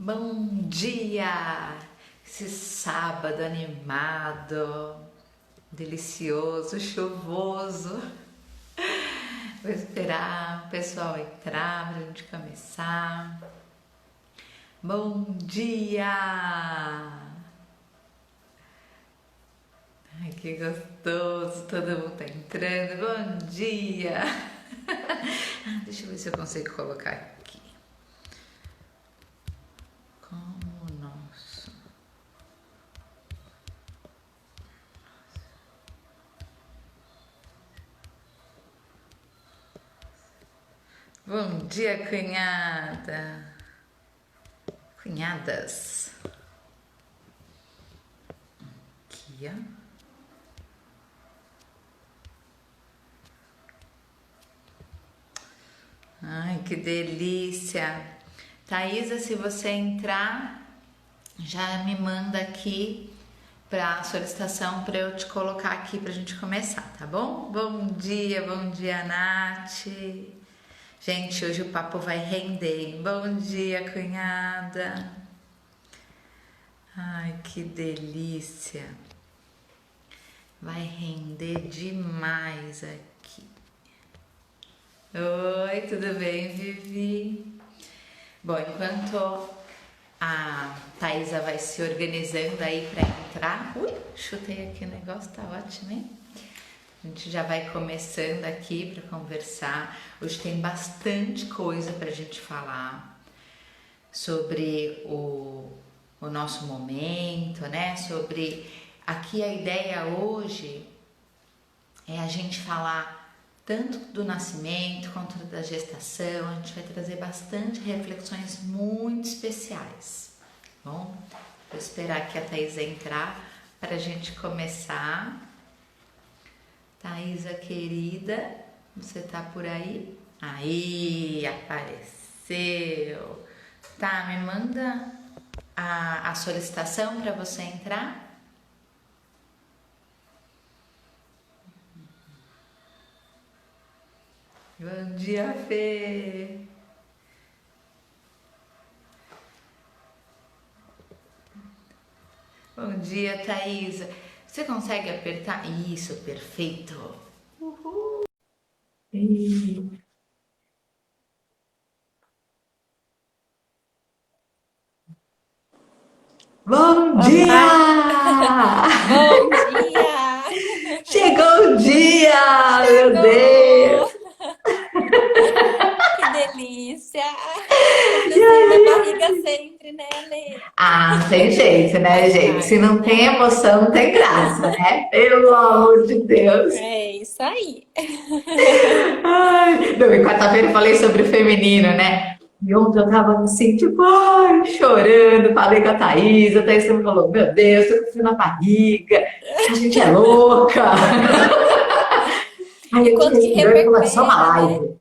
Bom dia! Esse sábado animado, delicioso, chuvoso. Vou esperar o pessoal entrar pra gente começar. Bom dia! Ai, que gostoso, todo mundo tá entrando. Bom dia! Deixa eu ver se eu consigo colocar aqui. Como nosso. Bom dia, cunhada. Cunhadas. Aqui, ó. Ai, que delícia! Thaisa, se você entrar, já me manda aqui para solicitação para eu te colocar aqui para a gente começar, tá bom? Bom dia, Nath! Gente, hoje o papo vai render, hein? Bom dia, cunhada! Ai, que delícia! Vai render demais aqui. Oi, tudo bem, Vivi? Bom, enquanto a Thaisa vai se organizando aí para entrar. Ui, chutei aqui o negócio, tá ótimo, hein? A gente já vai começando aqui para conversar. Hoje tem bastante coisa para a gente falar sobre o nosso momento, né? Sobre aqui a ideia hoje é a gente falar tanto do nascimento quanto da gestação. A gente vai trazer bastante reflexões muito especiais. Bom, vou esperar aqui a Thaisa entrar para a gente começar. Thaisa querida, você tá por aí? Aí, apareceu. Tá, me manda a solicitação para você entrar. Bom dia, Fê! Bom dia, Thaisa. Você consegue apertar? Isso, perfeito! Uhul! Bom dia! Bom dia! Chegou o dia, meu Chegou! Deus! Que delícia! O friozinho na barriga sempre, né, Lê? Ah, não tem jeito, né, Faz gente? Se parte, não tem né? emoção, não tem graça, né? Pelo amor de Deus! É isso aí. Ai, não, e quarta-feira eu falei sobre o feminino, né? E ontem eu tava assim, tipo, ai, chorando, falei com a Thaís me falou, meu Deus, tô com frio na barriga, a gente é louca. Aí E a gente quanto que respirou e falou, é só uma reverbera, né? live.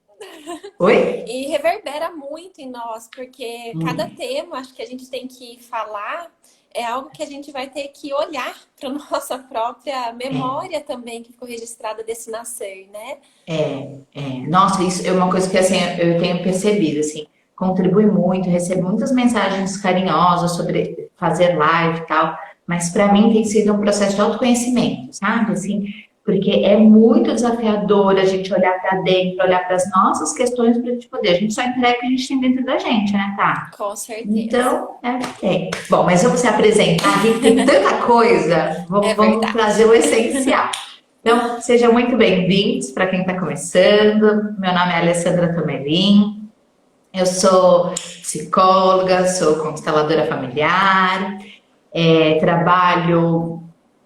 Oi? E reverbera muito em nós, porque cada Hum, tema, acho que a gente tem que falar, é algo que a gente vai ter que olhar para nossa própria é, memória também, que ficou registrada desse nascer, né? Nossa, isso é uma coisa que assim eu tenho percebido, assim, contribui muito, recebo muitas mensagens carinhosas sobre fazer live e tal, mas para mim tem sido um processo de autoconhecimento, sabe? Assim, porque é muito desafiador a gente olhar para dentro, olhar para as nossas questões para a gente poder. A gente só entrega o que a gente tem dentro da gente, né, tá? Com certeza. Então, é. Bom, mas vamos se apresentar aqui, que tem tanta coisa, É vamos trazer verdade. o essencial. Então, sejam muito bem-vindos para quem está começando. Meu nome é Alessandra Tomelin, eu sou psicóloga, sou consteladora familiar, trabalho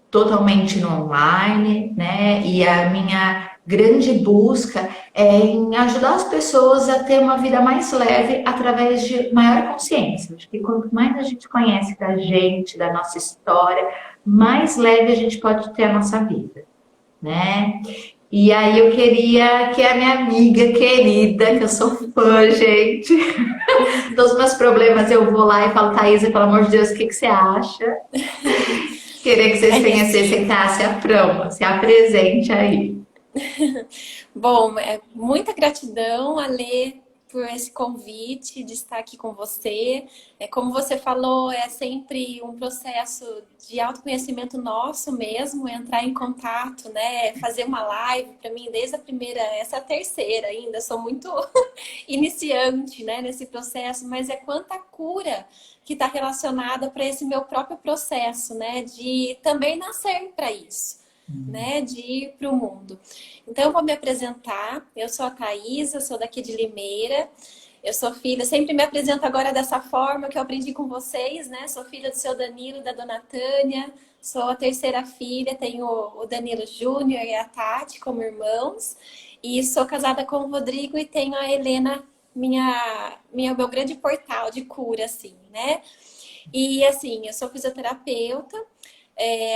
totalmente no online, né? E a minha grande busca é em ajudar as pessoas a ter uma vida mais leve através de maior consciência. Acho que quanto mais a gente conhece da gente, da nossa história, mais leve a gente pode ter a nossa vida, né? E aí eu queria que a minha amiga querida, que eu sou fã, gente, dos meus problemas eu vou lá e falo, Thaisa, pelo amor de Deus, o que que você acha? Queria que vocês É tenham, se assim. sentasse a prova, se apresente aí. Bom, muita gratidão, Alê. por esse convite de estar aqui com você. Como você falou, é sempre um processo de autoconhecimento nosso mesmo, entrar em contato, né? Fazer uma live, para mim, desde a primeira, essa é a terceira ainda, sou muito iniciante, né, nesse processo, mas é quanta cura que está relacionada para esse meu próprio processo, né, de também nascer para isso, né, de ir para o mundo. Então, eu vou me apresentar. Eu sou a Thaisa, sou daqui de Limeira. Eu sou filha, sempre me apresento agora dessa forma que eu aprendi com vocês, né? Sou filha do seu Danilo e da dona Tânia. Sou a terceira filha, tenho o Danilo Júnior e a Tati como irmãos. E sou casada com o Rodrigo e tenho a Helena, meu grande portal de cura, assim, né? E assim, eu sou fisioterapeuta,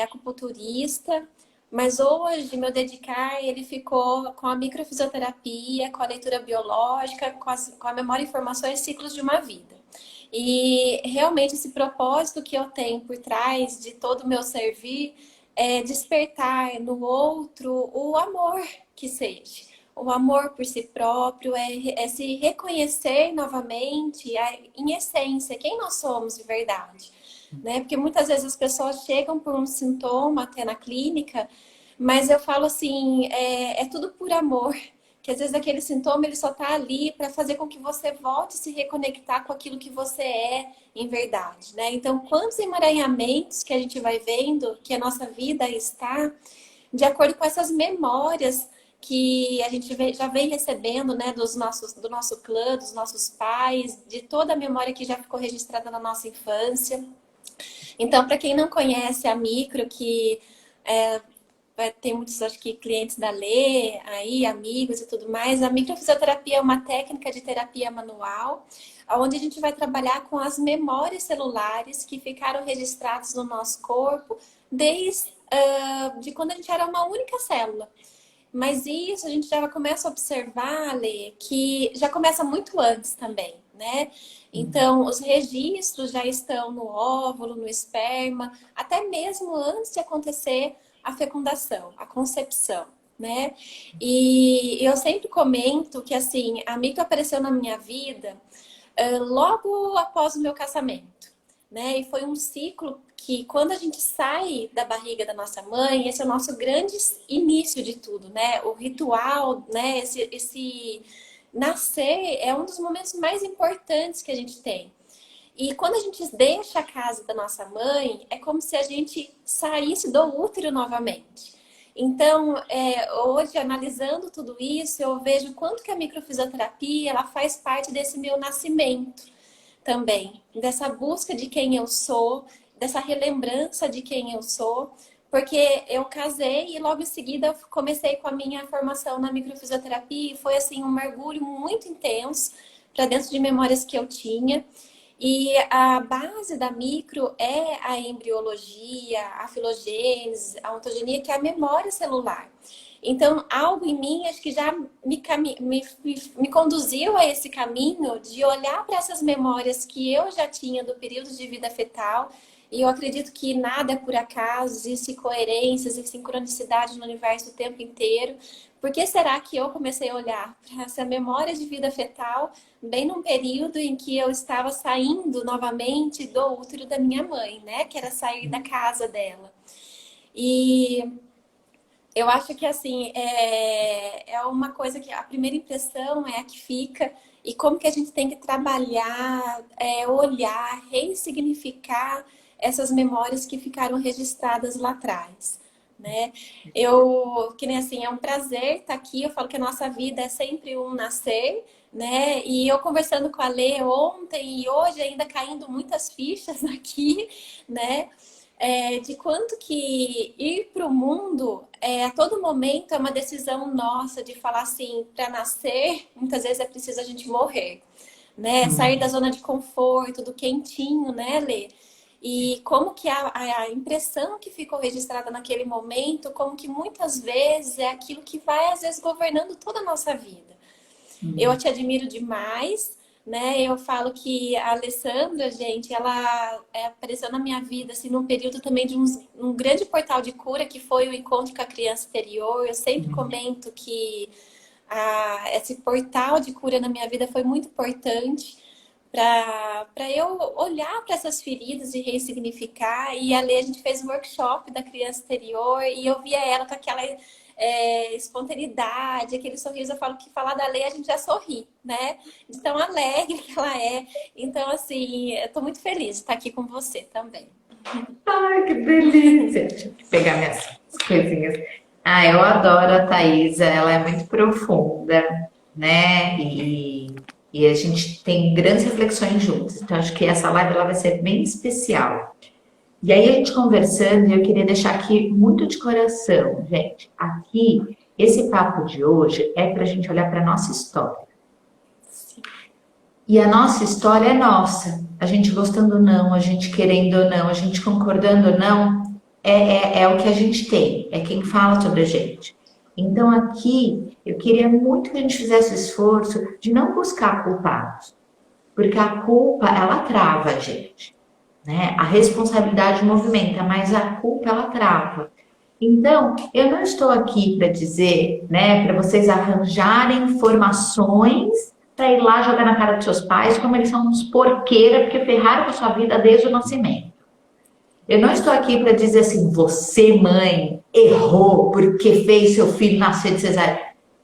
acupunturista, mas hoje meu dedicar ele ficou com a microfisioterapia, com a leitura biológica, com a memória, informações e ciclos de uma vida. E realmente esse propósito que eu tenho por trás de todo o meu servir é despertar no outro o amor que seja. O amor por si próprio, é se reconhecer novamente em essência quem nós somos de verdade. Né? Porque muitas vezes as pessoas chegam por um sintoma até na clínica, mas eu falo assim, é tudo por amor. Que às vezes aquele sintoma ele só está ali para fazer com que você volte a se reconectar com aquilo que você é em verdade, né? Então, quantos emaranhamentos que a gente vai vendo que a nossa vida está de acordo com essas memórias que a gente já vem recebendo, né, do nosso clã, dos nossos pais, de toda a memória que já ficou registrada na nossa infância. Então, para quem não conhece a micro, que tem muitos, acho que, clientes da Lê, aí, amigos e tudo mais, a microfisioterapia é uma técnica de terapia manual, onde a gente vai trabalhar com as memórias celulares que ficaram registradas no nosso corpo desde de quando a gente era uma única célula. Mas isso a gente já começa a observar, Lê, que já começa muito antes também, né? Então, os registros já estão no óvulo, no esperma, até mesmo antes de acontecer a fecundação, a concepção, né? E eu sempre comento que, assim, a micro apareceu na minha vida logo após o meu casamento, né? E foi um ciclo que, quando a gente sai da barriga da nossa mãe, esse é o nosso grande início de tudo, né? O ritual, né? Esse nascer é um dos momentos mais importantes que a gente tem. E quando a gente deixa a casa da nossa mãe, é como se a gente saísse do útero novamente. Então, hoje, analisando tudo isso, eu vejo quanto que a microfisioterapia ela faz parte desse meu nascimento também, dessa busca de quem eu sou, dessa relembrança de quem eu sou, porque eu casei e logo em seguida eu comecei com a minha formação na microfisioterapia e foi assim um mergulho muito intenso para dentro de memórias que eu tinha. E a base da micro é a embriologia, a filogênese, a ontogenia, que é a memória celular. Então, algo em mim acho que já me conduziu a esse caminho de olhar para essas memórias que eu já tinha do período de vida fetal. E eu acredito que nada é por acaso, existe coerências e sincronicidade no universo o tempo inteiro. Por que será que eu comecei a olhar para essa memória de vida fetal bem num período em que eu estava saindo novamente do útero da minha mãe, né? Que era sair da casa dela. E eu acho que, assim, é uma coisa que a primeira impressão é a que fica e como que a gente tem que trabalhar, olhar, ressignificar essas memórias que ficaram registradas lá atrás, né? Que nem assim, é um prazer estar aqui, eu falo que a nossa vida é sempre um nascer, né? E eu conversando com a Lê ontem e hoje ainda caindo muitas fichas aqui, né? De quanto que ir para o mundo a todo momento é uma decisão nossa de falar assim, para nascer, muitas vezes é preciso a gente morrer, né? Sair da zona de conforto, do quentinho, né, Lê? E como que a impressão que ficou registrada naquele momento, como que muitas vezes é aquilo que vai, às vezes, governando toda a nossa vida. Eu te admiro demais, né? Eu falo que a Alessandra, gente, ela apareceu na minha vida assim num período também de um grande portal de cura que foi o encontro com a criança interior. Eu sempre comento que esse portal de cura na minha vida foi muito importante para eu olhar para essas feridas e ressignificar. E ali a gente fez um workshop da criança interior e eu via ela com aquela espontaneidade, aquele sorriso. Eu falo que falar da Lei a gente já sorri, né? De tão alegre que ela é. Então, assim, eu tô muito feliz de estar aqui com você também. Ai, que delícia! Deixa eu pegar minhas coisinhas. Ah, eu adoro a Thaisa, ela é muito profunda, né? E a gente tem grandes reflexões juntos. Então, acho que essa live ela vai ser bem especial. E aí, a gente conversando, eu queria deixar aqui muito de coração, gente. Aqui, esse papo de hoje é para a gente olhar para a nossa história. E a nossa história é nossa. A gente gostando ou não, a gente querendo ou não, a gente concordando ou não, é o que a gente tem, é quem fala sobre a gente. Então aqui, eu queria muito que a gente fizesse o esforço de não buscar culpados, porque a culpa, ela trava a gente, né? A responsabilidade movimenta, mas a culpa, ela trava. Então, eu não estou aqui para dizer, né, para vocês arranjarem informações para ir lá jogar na cara dos seus pais como eles são uns porqueira porque ferraram com a sua vida desde o nascimento. Eu não estou aqui para dizer assim, você, mãe, errou porque fez seu filho nascer de cesárea.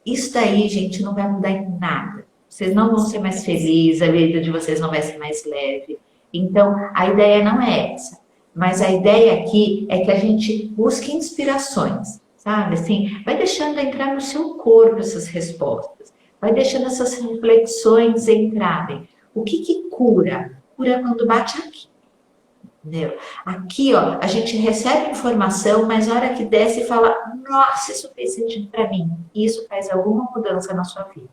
Isso daí, gente, não vai mudar em nada. Vocês não vão ser mais felizes, a vida de vocês não vai ser mais leve. Então, a ideia não é essa. Mas a ideia aqui é que a gente busque inspirações, sabe? Assim, vai deixando entrar no seu corpo essas respostas. Vai deixando essas reflexões entrarem. O que cura? Cura quando bate aqui. Entendeu? Aqui, ó, a gente recebe informação, mas a hora que desce e fala, nossa, isso fez sentido para mim. Isso faz alguma mudança na sua vida.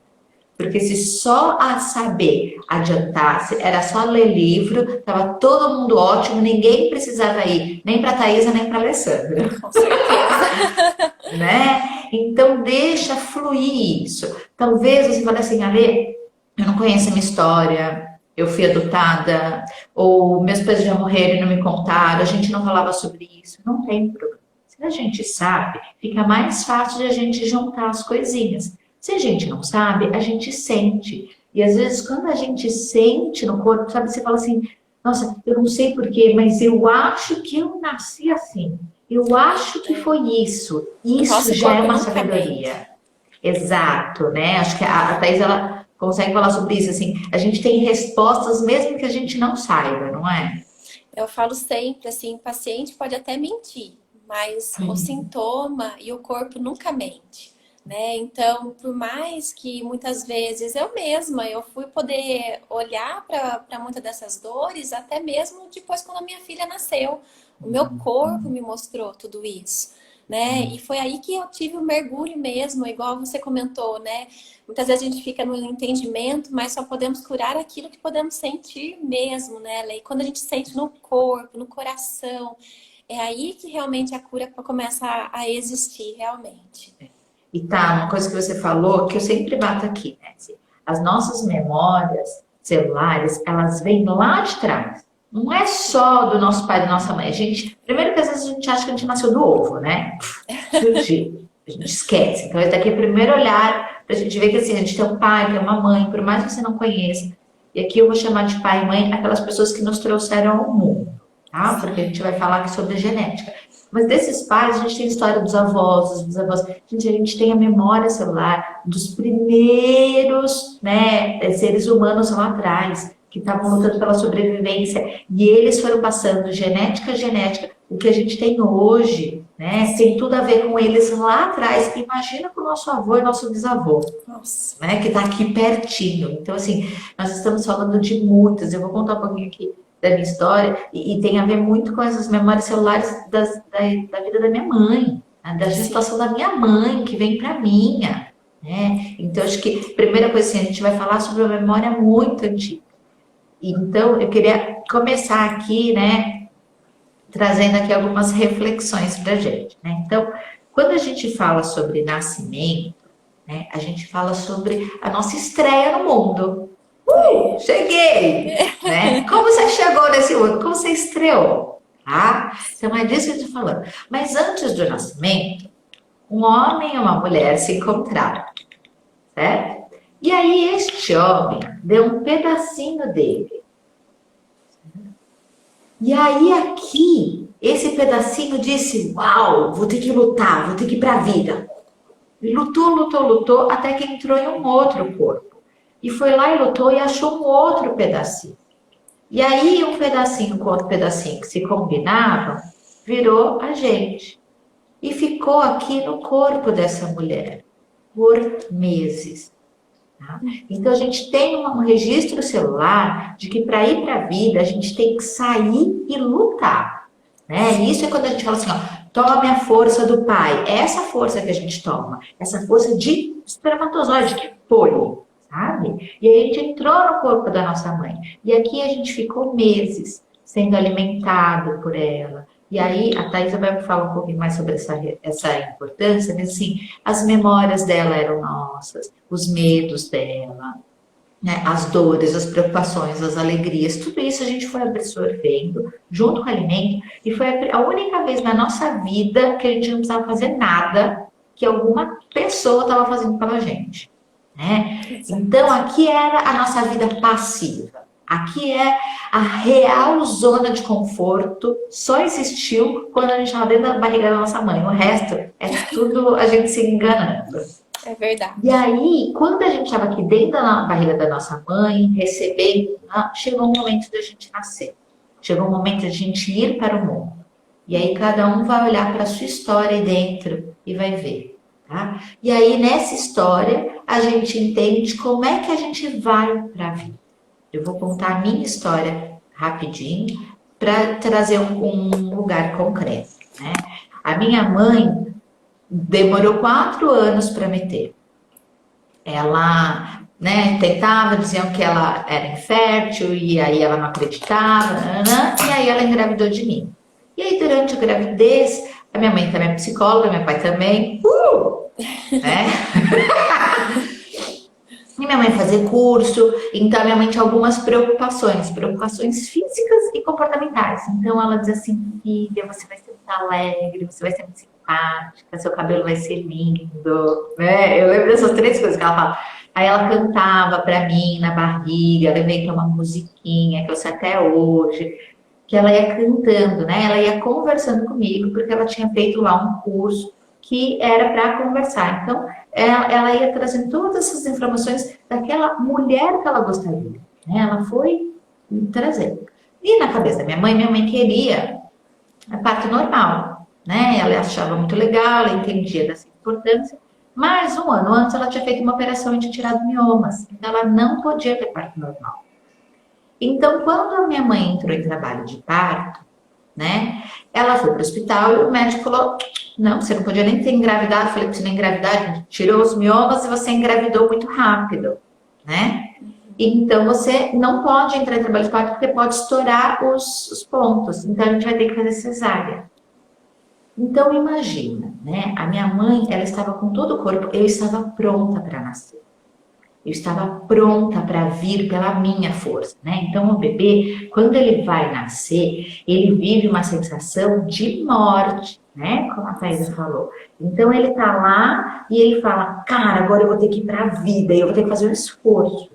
Porque se só a saber adiantasse, era só ler livro, tava todo mundo ótimo, ninguém precisava ir, nem para Thaisa, nem para Alessandra. Com certeza. Né? Então, deixa fluir isso. Talvez você fale assim, Ale, eu não conheço a minha história, eu fui adotada, ou meus pais já morreram e não me contaram, a gente não falava sobre isso. Não tem problema. Se a gente sabe, fica mais fácil de a gente juntar as coisinhas. Se a gente não sabe, a gente sente. E às vezes, quando a gente sente no corpo, sabe, você fala assim, nossa, eu não sei porquê, mas eu acho que eu nasci assim. Eu acho que foi isso. Isso já é uma sabedoria. Exato, né? Acho que a Thaís, ela consegue falar sobre isso, assim. A gente tem respostas mesmo que a gente não saiba, não é? Eu falo sempre, assim, o paciente pode até mentir, mas o sintoma e o corpo nunca mente. Né? Então, por mais que muitas vezes eu mesma, eu fui poder olhar para muitas dessas dores, até mesmo depois quando a minha filha nasceu. O meu corpo me mostrou tudo isso, né? E foi aí que eu tive o mergulho mesmo, igual você comentou, né? Muitas vezes a gente fica no entendimento, mas só podemos curar aquilo que podemos sentir mesmo, né? E quando a gente sente no corpo, no coração, é aí que realmente a cura começa a existir, realmente. E tá, uma coisa que você falou, que eu sempre bato aqui, né? As nossas memórias celulares, elas vêm lá de trás. Não é só do nosso pai e da nossa mãe. Primeiro que às vezes a gente acha que a gente nasceu do ovo, né? Surgiu. A gente esquece. Então, esse daqui é o primeiro olhar pra gente ver que assim, a gente tem um pai, tem uma mãe, por mais que você não conheça. E aqui eu vou chamar de pai e mãe aquelas pessoas que nos trouxeram ao mundo, tá? Porque a gente vai falar aqui sobre genética. Mas desses pais, a gente tem a história dos avós, dos bisavós. A gente tem a memória celular dos primeiros, né, seres humanos lá atrás, que estavam lutando pela sobrevivência. E eles foram passando genética a genética. O que a gente tem hoje, né, tem tudo a ver com eles lá atrás. Imagina com o nosso avô e nosso bisavô, né, que está aqui pertinho. Então, assim, nós estamos falando de muitas. Eu vou contar um pouquinho aqui da minha história, e tem a ver muito com essas memórias celulares da vida da minha mãe, né? Da gestação da minha mãe, que vem para minha, né? Então, acho que a primeira coisa assim, a gente vai falar sobre uma memória muito antiga. Então, eu queria começar aqui, né, trazendo aqui algumas reflexões para a gente, né? Então, quando a gente fala sobre nascimento, né, a gente fala sobre a nossa estreia no mundo. Cheguei! Né? Como você chegou nesse mundo? Como você estreou? Tá? Então é disso que eu estou falando. Mas antes do nascimento, um homem e uma mulher se encontraram. certo? E aí este homem deu um pedacinho dele. E aí aqui, esse pedacinho disse, uau, vou ter que lutar, vou ter que ir para a vida. E lutou, até que entrou em um outro corpo. E foi lá e lutou e achou um outro pedacinho. E aí um pedacinho com outro pedacinho que se combinavam, virou a gente. E ficou aqui no corpo dessa mulher, por meses. Tá? Então a gente tem um registro celular de que para ir para a vida a gente tem que sair e lutar. Né? E isso é quando a gente fala assim, ó, tome a força do pai. É essa força que a gente toma, essa força de espermatozoide, de poli, sabe? E aí a gente entrou no corpo da nossa mãe. E aqui a gente ficou meses sendo alimentado por ela. E aí a Thaisa vai falar um pouquinho mais sobre essa importância, mas assim, as memórias dela eram nossas, os medos dela, né, as dores, as preocupações, as alegrias, tudo isso a gente foi absorvendo junto com o alimento e foi a única vez na nossa vida que a gente não precisava fazer nada que alguma pessoa estava fazendo pela gente. Né? Então aqui era a nossa vida passiva. Aqui é a real zona de conforto, só existiu quando a gente estava dentro da barriga da nossa mãe. O resto é tudo a gente se enganando. É verdade. E aí, quando a gente estava aqui dentro da barriga da nossa mãe, recebendo, chegou o momento da gente nascer. Chegou o momento da gente ir para o mundo. E aí cada um vai olhar para a sua história aí dentro e vai ver. Tá? E aí, nessa história, a gente entende como é que a gente vai para a vida. Eu vou contar a minha história rapidinho para trazer um lugar concreto. Né? A minha mãe demorou 4 anos para me ter. Ela, né, tentava, diziam que ela era infértil e aí ela não acreditava, e aí ela engravidou de mim. E aí durante a gravidez, a minha mãe também é psicóloga, meu pai também, né? E minha mãe fazia curso, então minha mãe tinha algumas preocupações físicas e comportamentais. Então ela dizia assim, filha, você vai ser muito alegre, você vai ser muito simpática, seu cabelo vai ser lindo, né? Eu lembro dessas 3 coisas que ela falava. Aí ela cantava pra mim na barriga, ela inventou uma musiquinha que eu sei até hoje, que ela ia cantando, né? Ela ia conversando comigo, porque ela tinha feito lá um curso que era para conversar. Então, ela ia trazendo todas essas informações daquela mulher que ela gostaria. Né? Ela foi trazendo. E na cabeça da minha mãe queria a parto normal. Né? Ela achava muito legal, ela entendia dessa importância. Mas 1 ano antes ela tinha feito uma operação e tinha tirado miomas. Então, ela não podia ter parto normal. Então, quando a minha mãe entrou em trabalho de parto, né? Ela foi para o hospital e o médico falou, não, você não podia nem ter engravidado. Eu falei, você não engravidar, a gente tirou os miomas e você engravidou muito rápido, né? Então você não pode entrar em trabalho de parto porque pode estourar os pontos. Então a gente vai ter que fazer cesárea. Então imagina, né? A minha mãe, ela estava com todo o corpo, eu estava pronta para nascer. Eu estava pronta para vir pela minha força, né? Então o bebê, quando ele vai nascer, ele vive uma sensação de morte, né? Como a Thaisa falou. Então ele tá lá e ele fala, cara, agora eu vou ter que ir para a vida, eu vou ter que fazer um esforço.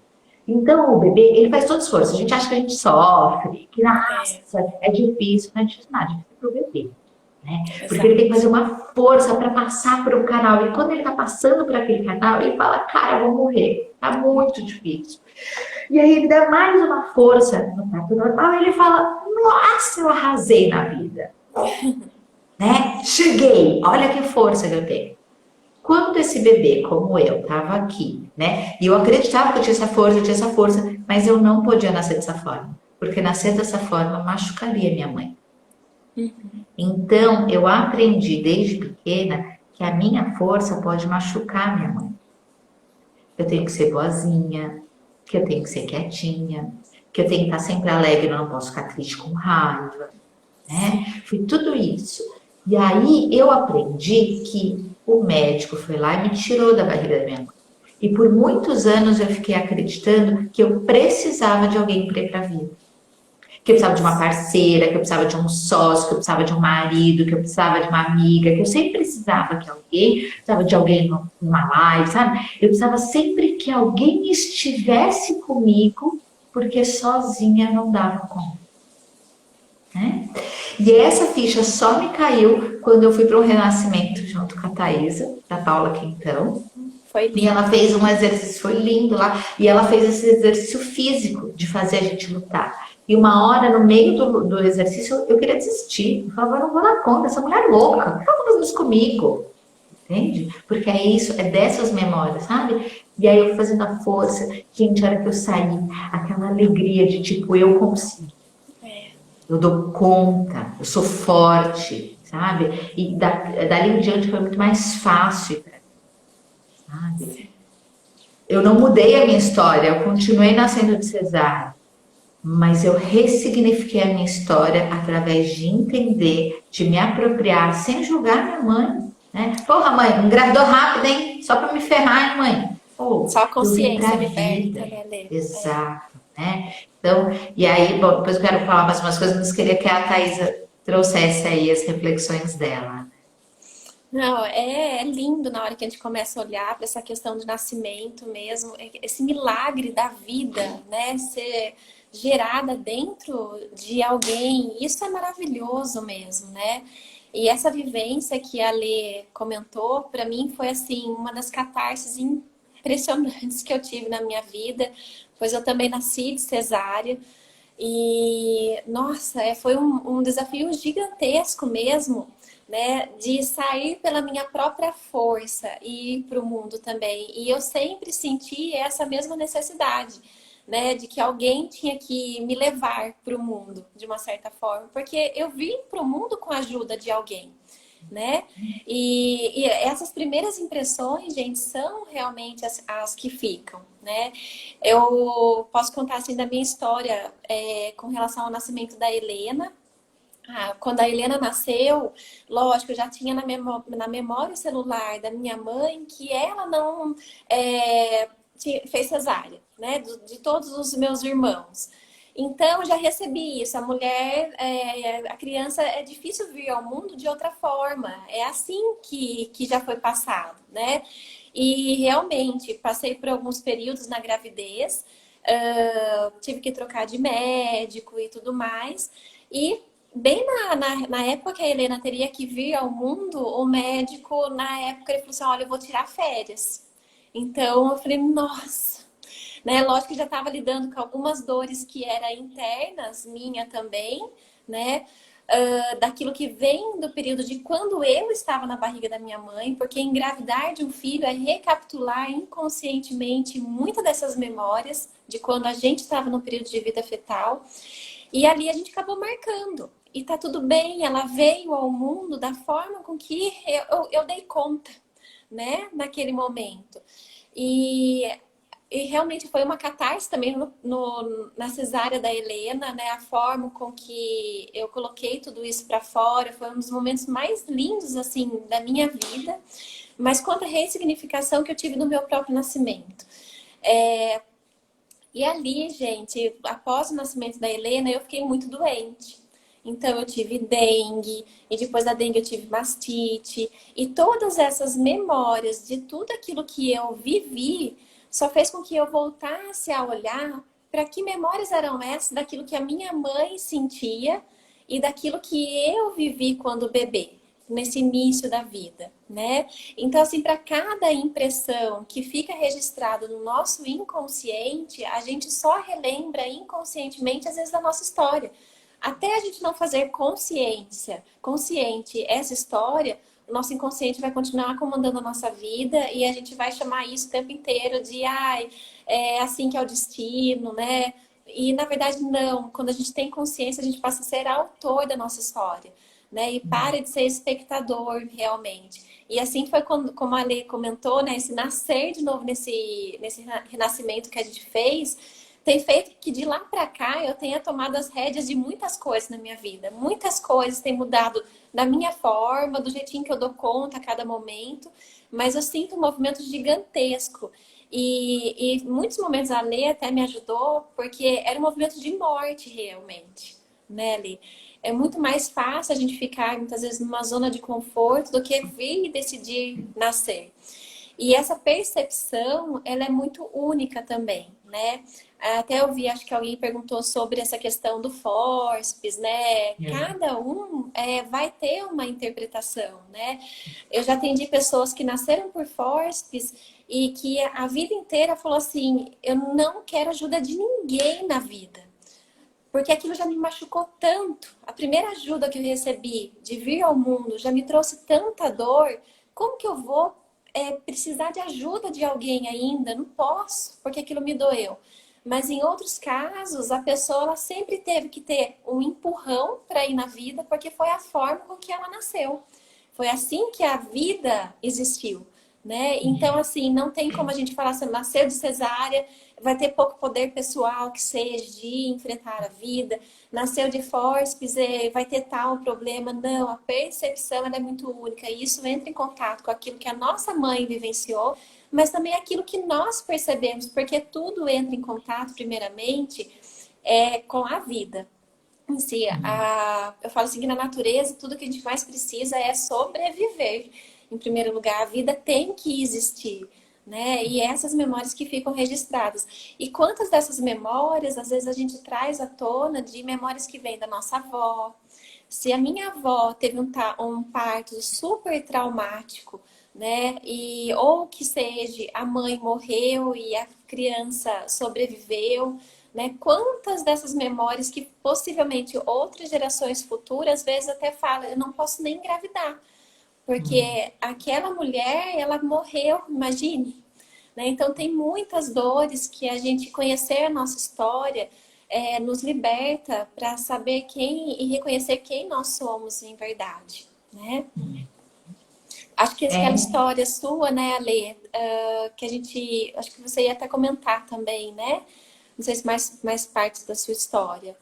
Então o bebê, ele faz todo esforço. A gente acha que a gente sofre, que nossa, é difícil, não é difícil nada, é difícil para o bebê. Né? Porque ele tem que fazer uma força para passar por um canal. E quando ele está passando por aquele canal, ele fala, cara, eu vou morrer. Tá muito difícil. E aí ele dá mais uma força no parto normal e ele fala, nossa, eu arrasei na vida. Né? Cheguei, olha que força que eu tenho. Quando esse bebê, como eu, estava aqui, né? E eu acreditava que eu tinha essa força, mas eu não podia nascer dessa forma. Porque nascer dessa forma machucaria minha mãe. Então, eu aprendi desde pequena que a minha força pode machucar minha mãe. Eu tenho que ser boazinha, que eu tenho que ser quietinha, que eu tenho que estar sempre alegre, eu não posso ficar triste com raiva. Né? Foi tudo isso. E aí eu aprendi que o médico foi lá e me tirou da barriga da minha mãe. E por muitos anos eu fiquei acreditando que eu precisava de alguém para ir para a vida. que eu precisava de uma parceira, que eu precisava de um sócio, que eu precisava de um marido, que eu precisava de uma amiga, que eu sempre precisava que alguém, precisava de alguém numa live, sabe? Eu precisava sempre que alguém estivesse comigo, porque sozinha não dava conta, né? E essa ficha só me caiu quando eu fui para um renascimento junto com a Thaisa, da Paula Quintão. Foi E lindo. ela fez um exercício, foi lindo lá, e ela fez esse exercício físico de fazer a gente lutar. E uma hora, no meio do exercício, eu queria desistir. Eu falava, eu não vou dar conta, essa mulher é louca, por que ela tá fazendo isso comigo? Entende? Porque é isso, é dessas memórias, sabe? E aí eu fui fazendo a força, gente, a hora que eu saí, aquela alegria de tipo, eu consigo. Eu dou conta, eu sou forte, sabe? E dali em diante foi muito mais fácil, sabe? Eu não mudei a minha história, eu continuei nascendo de cesárea, mas eu ressignifiquei a minha história através de entender, de me apropriar, sem julgar minha mãe, né? Porra, mãe, engravidou rápido, hein? Só pra me ferrar, hein, mãe? Pô, Só a eu vim consciência pra liberta, vida. né, Lê? Exato, né? Então, e aí, bom, depois eu quero falar mais umas coisas, mas queria que a Thaisa trouxesse aí as reflexões dela. Não, é lindo na hora que a gente começa a olhar para essa questão de nascimento mesmo, esse milagre da vida, né? Ser gerada dentro de alguém, isso é maravilhoso mesmo, né? E essa vivência que a Lê comentou, para mim foi assim, uma das catarses impressionantes que eu tive na minha vida, pois eu também nasci de cesárea. E, nossa, foi um desafio gigantesco mesmo, né? De sair pela minha própria força e ir para o mundo também. E eu sempre senti essa mesma necessidade, né? De que alguém tinha que me levar para o mundo, de uma certa forma. Porque eu vim para o mundo com a ajuda de alguém, né? E essas primeiras impressões, gente, são realmente as que ficam, né? Eu posso contar assim da minha história com relação ao nascimento da Helena. Quando a Helena nasceu, lógico, eu já tinha na memória celular da minha mãe que ela não fez cesárea, né? De todos os meus irmãos. Então, já recebi isso. A mulher, a criança é difícil vir ao mundo de outra forma. É assim que já foi passado, né? E realmente, passei por alguns períodos na gravidez, tive que trocar de médico e tudo mais. E bem na época que a Helena teria que vir ao mundo, o médico, na época, ele falou assim, olha, eu vou tirar férias. Então, eu falei, nossa, né? Lógico que já estava lidando com algumas dores que eram internas, minha também, né? Daquilo que vem do período de quando eu estava na barriga da minha mãe, porque engravidar de um filho é recapitular inconscientemente muitas dessas memórias de quando a gente estava no período de vida fetal. E ali a gente acabou marcando. E tá tudo bem, ela veio ao mundo da forma com que eu dei conta, né? Naquele momento. E realmente foi uma catarse também na cesárea da Helena, né? A forma com que eu coloquei tudo isso para fora foi um dos momentos mais lindos, assim, da minha vida. Mas quanto à ressignificação que eu tive no meu próprio nascimento. E ali, gente, após o nascimento da Helena, eu fiquei muito doente. Então, eu tive dengue, e depois da dengue eu tive mastite. E todas essas memórias de tudo aquilo que eu vivi só fez com que eu voltasse a olhar para que memórias eram essas daquilo que a minha mãe sentia e daquilo que eu vivi quando bebê, nesse início da vida, né? Então, assim, para cada impressão que fica registrada no nosso inconsciente, a gente só relembra inconscientemente, às vezes, da nossa história. Até a gente não fazer consciente essa história, o nosso inconsciente vai continuar comandando a nossa vida e a gente vai chamar isso o tempo inteiro de é assim que é o destino, né? E na verdade não, quando a gente tem consciência, a gente passa a ser autor da nossa história, né? E para de ser espectador realmente. E assim foi como a Lê comentou, né? Esse nascer de novo nesse renascimento que a gente fez, tem feito que de lá para cá eu tenha tomado as rédeas de muitas coisas na minha vida. Muitas coisas têm mudado da minha forma, do jeitinho que eu dou conta a cada momento, mas eu sinto um movimento gigantesco E em muitos momentos a Lê até me ajudou, porque era um movimento de morte realmente, né, Lê? É muito mais fácil a gente ficar muitas vezes numa zona de conforto do que vir e decidir nascer. E essa percepção, ela é muito única também, né? Até eu vi, acho que alguém perguntou sobre essa questão do fórceps, né? Cada um vai ter uma interpretação, né? Eu já atendi pessoas que nasceram por fórceps e que a vida inteira falou assim, eu não quero ajuda de ninguém na vida. Porque aquilo já me machucou tanto. A primeira ajuda que eu recebi de vir ao mundo já me trouxe tanta dor. Como que eu vou precisar de ajuda de alguém ainda? Não posso, porque aquilo me doeu. Mas em outros casos, a pessoa ela sempre teve que ter um empurrão para ir na vida, porque foi a forma com que ela nasceu. Foi assim que a vida existiu, né? Então, assim, não tem como a gente falar assim, nasceu de cesárea, vai ter pouco poder pessoal que seja de enfrentar a vida, nasceu de fórceps, vai ter tal problema. Não, a percepção ela é muito única e isso entra em contato com aquilo que a nossa mãe vivenciou, mas também aquilo que nós percebemos, porque tudo entra em contato, primeiramente, com a vida. Em si, eu falo assim que na natureza tudo que a gente mais precisa é sobreviver. Em primeiro lugar, a vida tem que existir, né? E essas memórias que ficam registradas. E quantas dessas memórias, às vezes a gente traz à tona de memórias que vêm da nossa avó. Se a minha avó teve um parto super traumático, né? Ou que seja, a mãe morreu e a criança sobreviveu, né? Quantas dessas memórias que possivelmente outras gerações futuras, às vezes até falam, eu não posso nem engravidar, porque aquela mulher, ela morreu, imagine. Né? Então tem muitas dores que a gente conhecer a nossa história nos liberta para saber quem e reconhecer quem nós somos em verdade, né? Acho que aquela história sua, né, Ale, que a gente, acho que você ia até comentar também, né? Não sei se mais partes da sua história.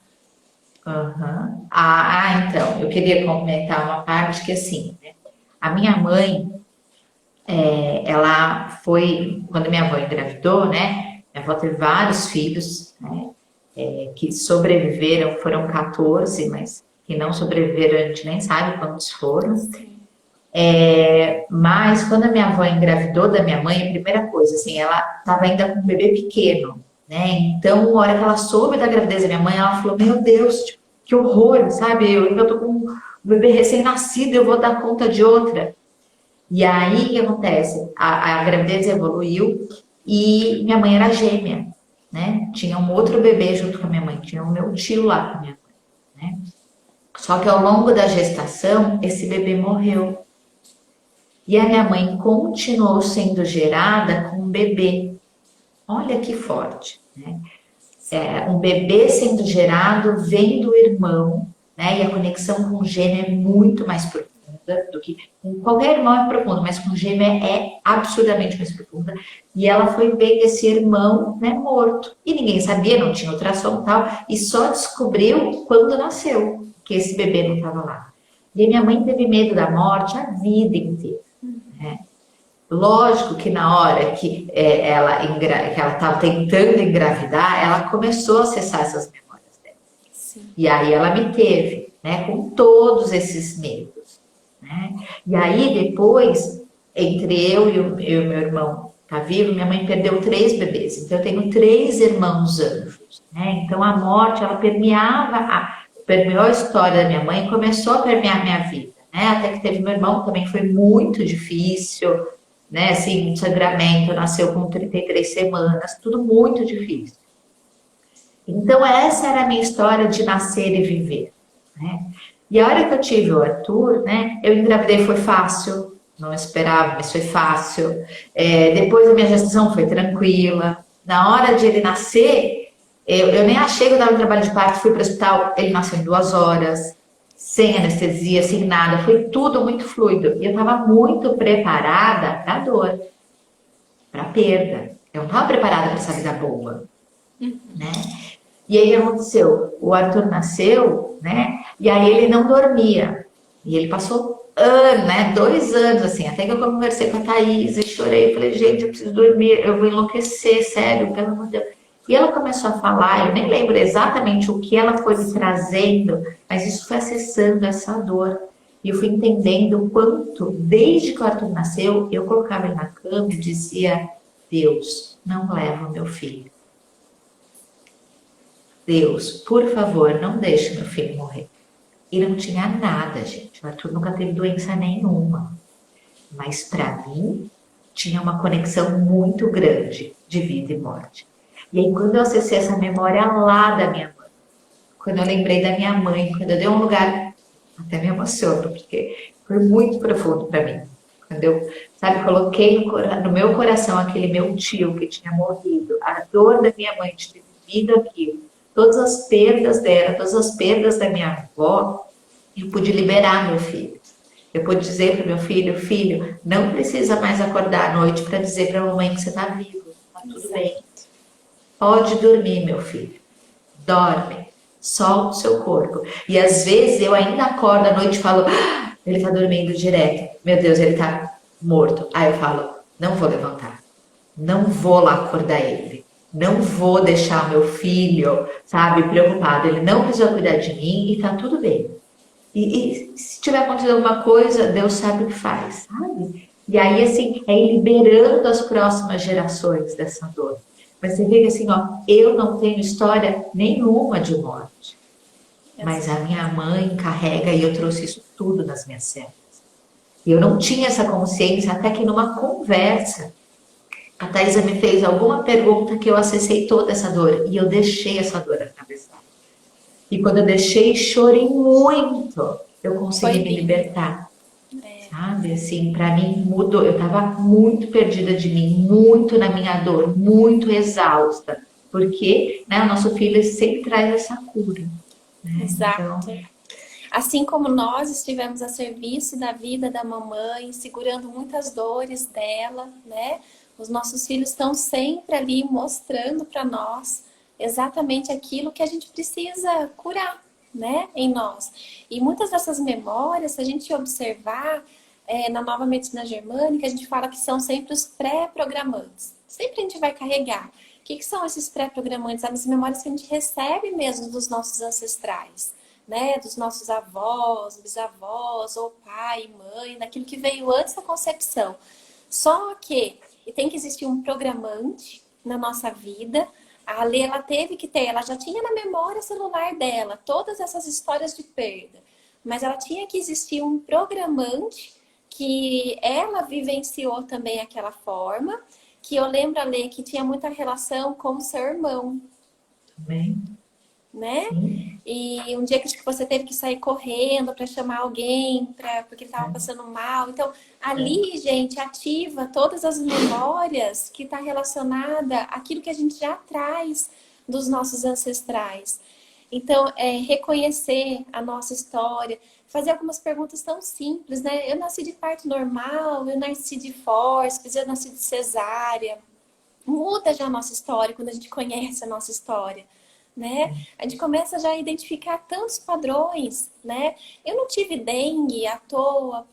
Uhum. Então, eu queria comentar uma parte que, assim, né, a minha mãe, ela foi, quando minha avó engravidou, né, minha avó teve vários filhos, né, que sobreviveram, foram 14, mas que não sobreviveram, a gente nem sabe quantos foram. Mas quando a minha avó engravidou da minha mãe, a primeira coisa, assim, ela estava ainda com um bebê pequeno, né? Então, na hora que ela soube da gravidez da minha mãe, ela falou: Meu Deus, tipo, que horror, sabe? Eu ainda tô com um bebê recém-nascido, eu vou dar conta de outra. E aí, o que acontece? A gravidez evoluiu e minha mãe era gêmea, né? Tinha um outro bebê junto com a minha mãe, tinha o meu tio lá com a minha mãe, né? Só que ao longo da gestação, esse bebê morreu. E a minha mãe continuou sendo gerada com um bebê. Olha que forte, né? Um bebê sendo gerado vem do irmão, né? E a conexão com o gêmeo é muito mais profunda do que com qualquer irmão é profunda, mas com o gêmeo é absurdamente mais profunda. E ela foi ver esse irmão, né, morto. E ninguém sabia, não tinha ultrassom e tal, e só descobriu quando nasceu que esse bebê não estava lá. E a minha mãe teve medo da morte a vida inteira. Né? Lógico que na hora que ela estava tentando engravidar, ela começou a acessar essas memórias dela. Sim. E aí ela me teve, né, com todos esses medos. Né? E aí depois, entre eu e o meu irmão tá vivo, minha mãe perdeu 3 bebês. Então eu tenho 3 irmãos anjos. Né? Então a morte, ela permeou a história da minha mãe e começou a permear a minha vida. Né? Até que teve meu irmão, também foi muito difícil. Né, assim, um sangramento, nasceu com 33 semanas, tudo muito difícil. Então, essa era a minha história de nascer e viver. Né? E a hora que eu tive o Arthur, né, eu engravidei, foi fácil, não esperava, mas foi fácil. Depois a minha gestação foi tranquila. Na hora de ele nascer, eu nem achei que eu estava no trabalho de parto, fui para o hospital, ele nasceu em 2 horas. Sem anestesia, sem nada, foi tudo muito fluido. E eu estava muito preparada para a dor, para a perda. Eu não estava preparada para essa vida boa. Né? E aí o que aconteceu? O Arthur nasceu, né? E aí ele não dormia. E ele passou né, 2 anos, assim, até que eu conversei com a Thaís e chorei, falei, gente, eu preciso dormir, eu vou enlouquecer, sério, pelo amor de Deus. E ela começou a falar, eu nem lembro exatamente o que ela foi me trazendo, mas isso foi acessando essa dor. E eu fui entendendo o quanto, desde que o Arthur nasceu, eu colocava ele na cama e dizia, Deus, não leva o meu filho. Deus, por favor, não deixe meu filho morrer. E não tinha nada, gente. O Arthur nunca teve doença nenhuma. Mas para mim, tinha uma conexão muito grande de vida e morte. E aí, quando eu acessei essa memória lá da minha mãe, quando eu lembrei da minha mãe, quando eu dei um lugar, até me emociono, porque foi muito profundo para mim. Quando eu, sabe, coloquei no meu coração aquele meu tio que tinha morrido, a dor da minha mãe de ter vivido aquilo, todas as perdas dela, todas as perdas da minha avó, eu pude liberar meu filho. Eu pude dizer para o meu filho, filho, não precisa mais acordar à noite para dizer para a mamãe que você está vivo, está tudo bem. Pode dormir, meu filho. Dorme. Solta o seu corpo. E às vezes eu ainda acordo à noite e falo, ele está dormindo direto. Meu Deus, ele está morto. Aí eu falo, não vou levantar. Não vou lá acordar ele. Não vou deixar o meu filho, sabe, preocupado. Ele não precisa cuidar de mim e tá tudo bem. E se tiver acontecido alguma coisa, Deus sabe o que faz, sabe? E aí, assim, é ir liberando as próximas gerações dessa dor. Mas você vê que assim, ó, eu não tenho história nenhuma de morte. Mas a minha mãe carrega e eu trouxe isso tudo nas minhas células. E eu não tinha essa consciência até que numa conversa, a Thaisa me fez alguma pergunta que eu acessei toda essa dor. E eu deixei essa dor atravessar. E quando eu deixei, chorei muito. Eu consegui me libertar. Sabe, assim, para mim mudou. Eu estava muito perdida de mim, muito na minha dor, muito exausta, porque, né, o nosso filho sempre traz essa cura, né? Então, Exato. Assim como nós estivemos a serviço da vida da mamãe, segurando muitas dores dela, né? Os nossos filhos estão sempre ali mostrando para nós exatamente aquilo que a gente precisa curar, né? Em nós. E muitas dessas memórias, se a gente observar, na nova medicina germânica, a gente fala que são sempre os pré-programantes. Sempre a gente vai carregar. O que são esses pré-programantes? As memórias que a gente recebe mesmo dos nossos ancestrais, né, dos nossos avós, bisavós, ou pai, mãe, daquilo que veio antes da concepção. Só que e tem que existir um programante na nossa vida. A Lê, ela teve que ter, ela já tinha na memória celular dela todas essas histórias de perda, mas ela tinha que existir um programante que ela vivenciou também aquela forma, que eu lembro, a Lê, que tinha muita relação com o seu irmão, também, né? sim, E um dia que você teve que sair correndo para chamar alguém, porque ele estava passando mal. Então, ali, gente, ativa todas as memórias que está relacionada àquilo que a gente já traz dos nossos ancestrais. Então, reconhecer a nossa história, fazer algumas perguntas tão simples, né? Eu nasci de parto normal, eu nasci de fórceps, eu nasci de cesárea. Muda já a nossa história quando a gente conhece a nossa história, né? A gente começa já a identificar tantos padrões, né? Eu não tive dengue à toa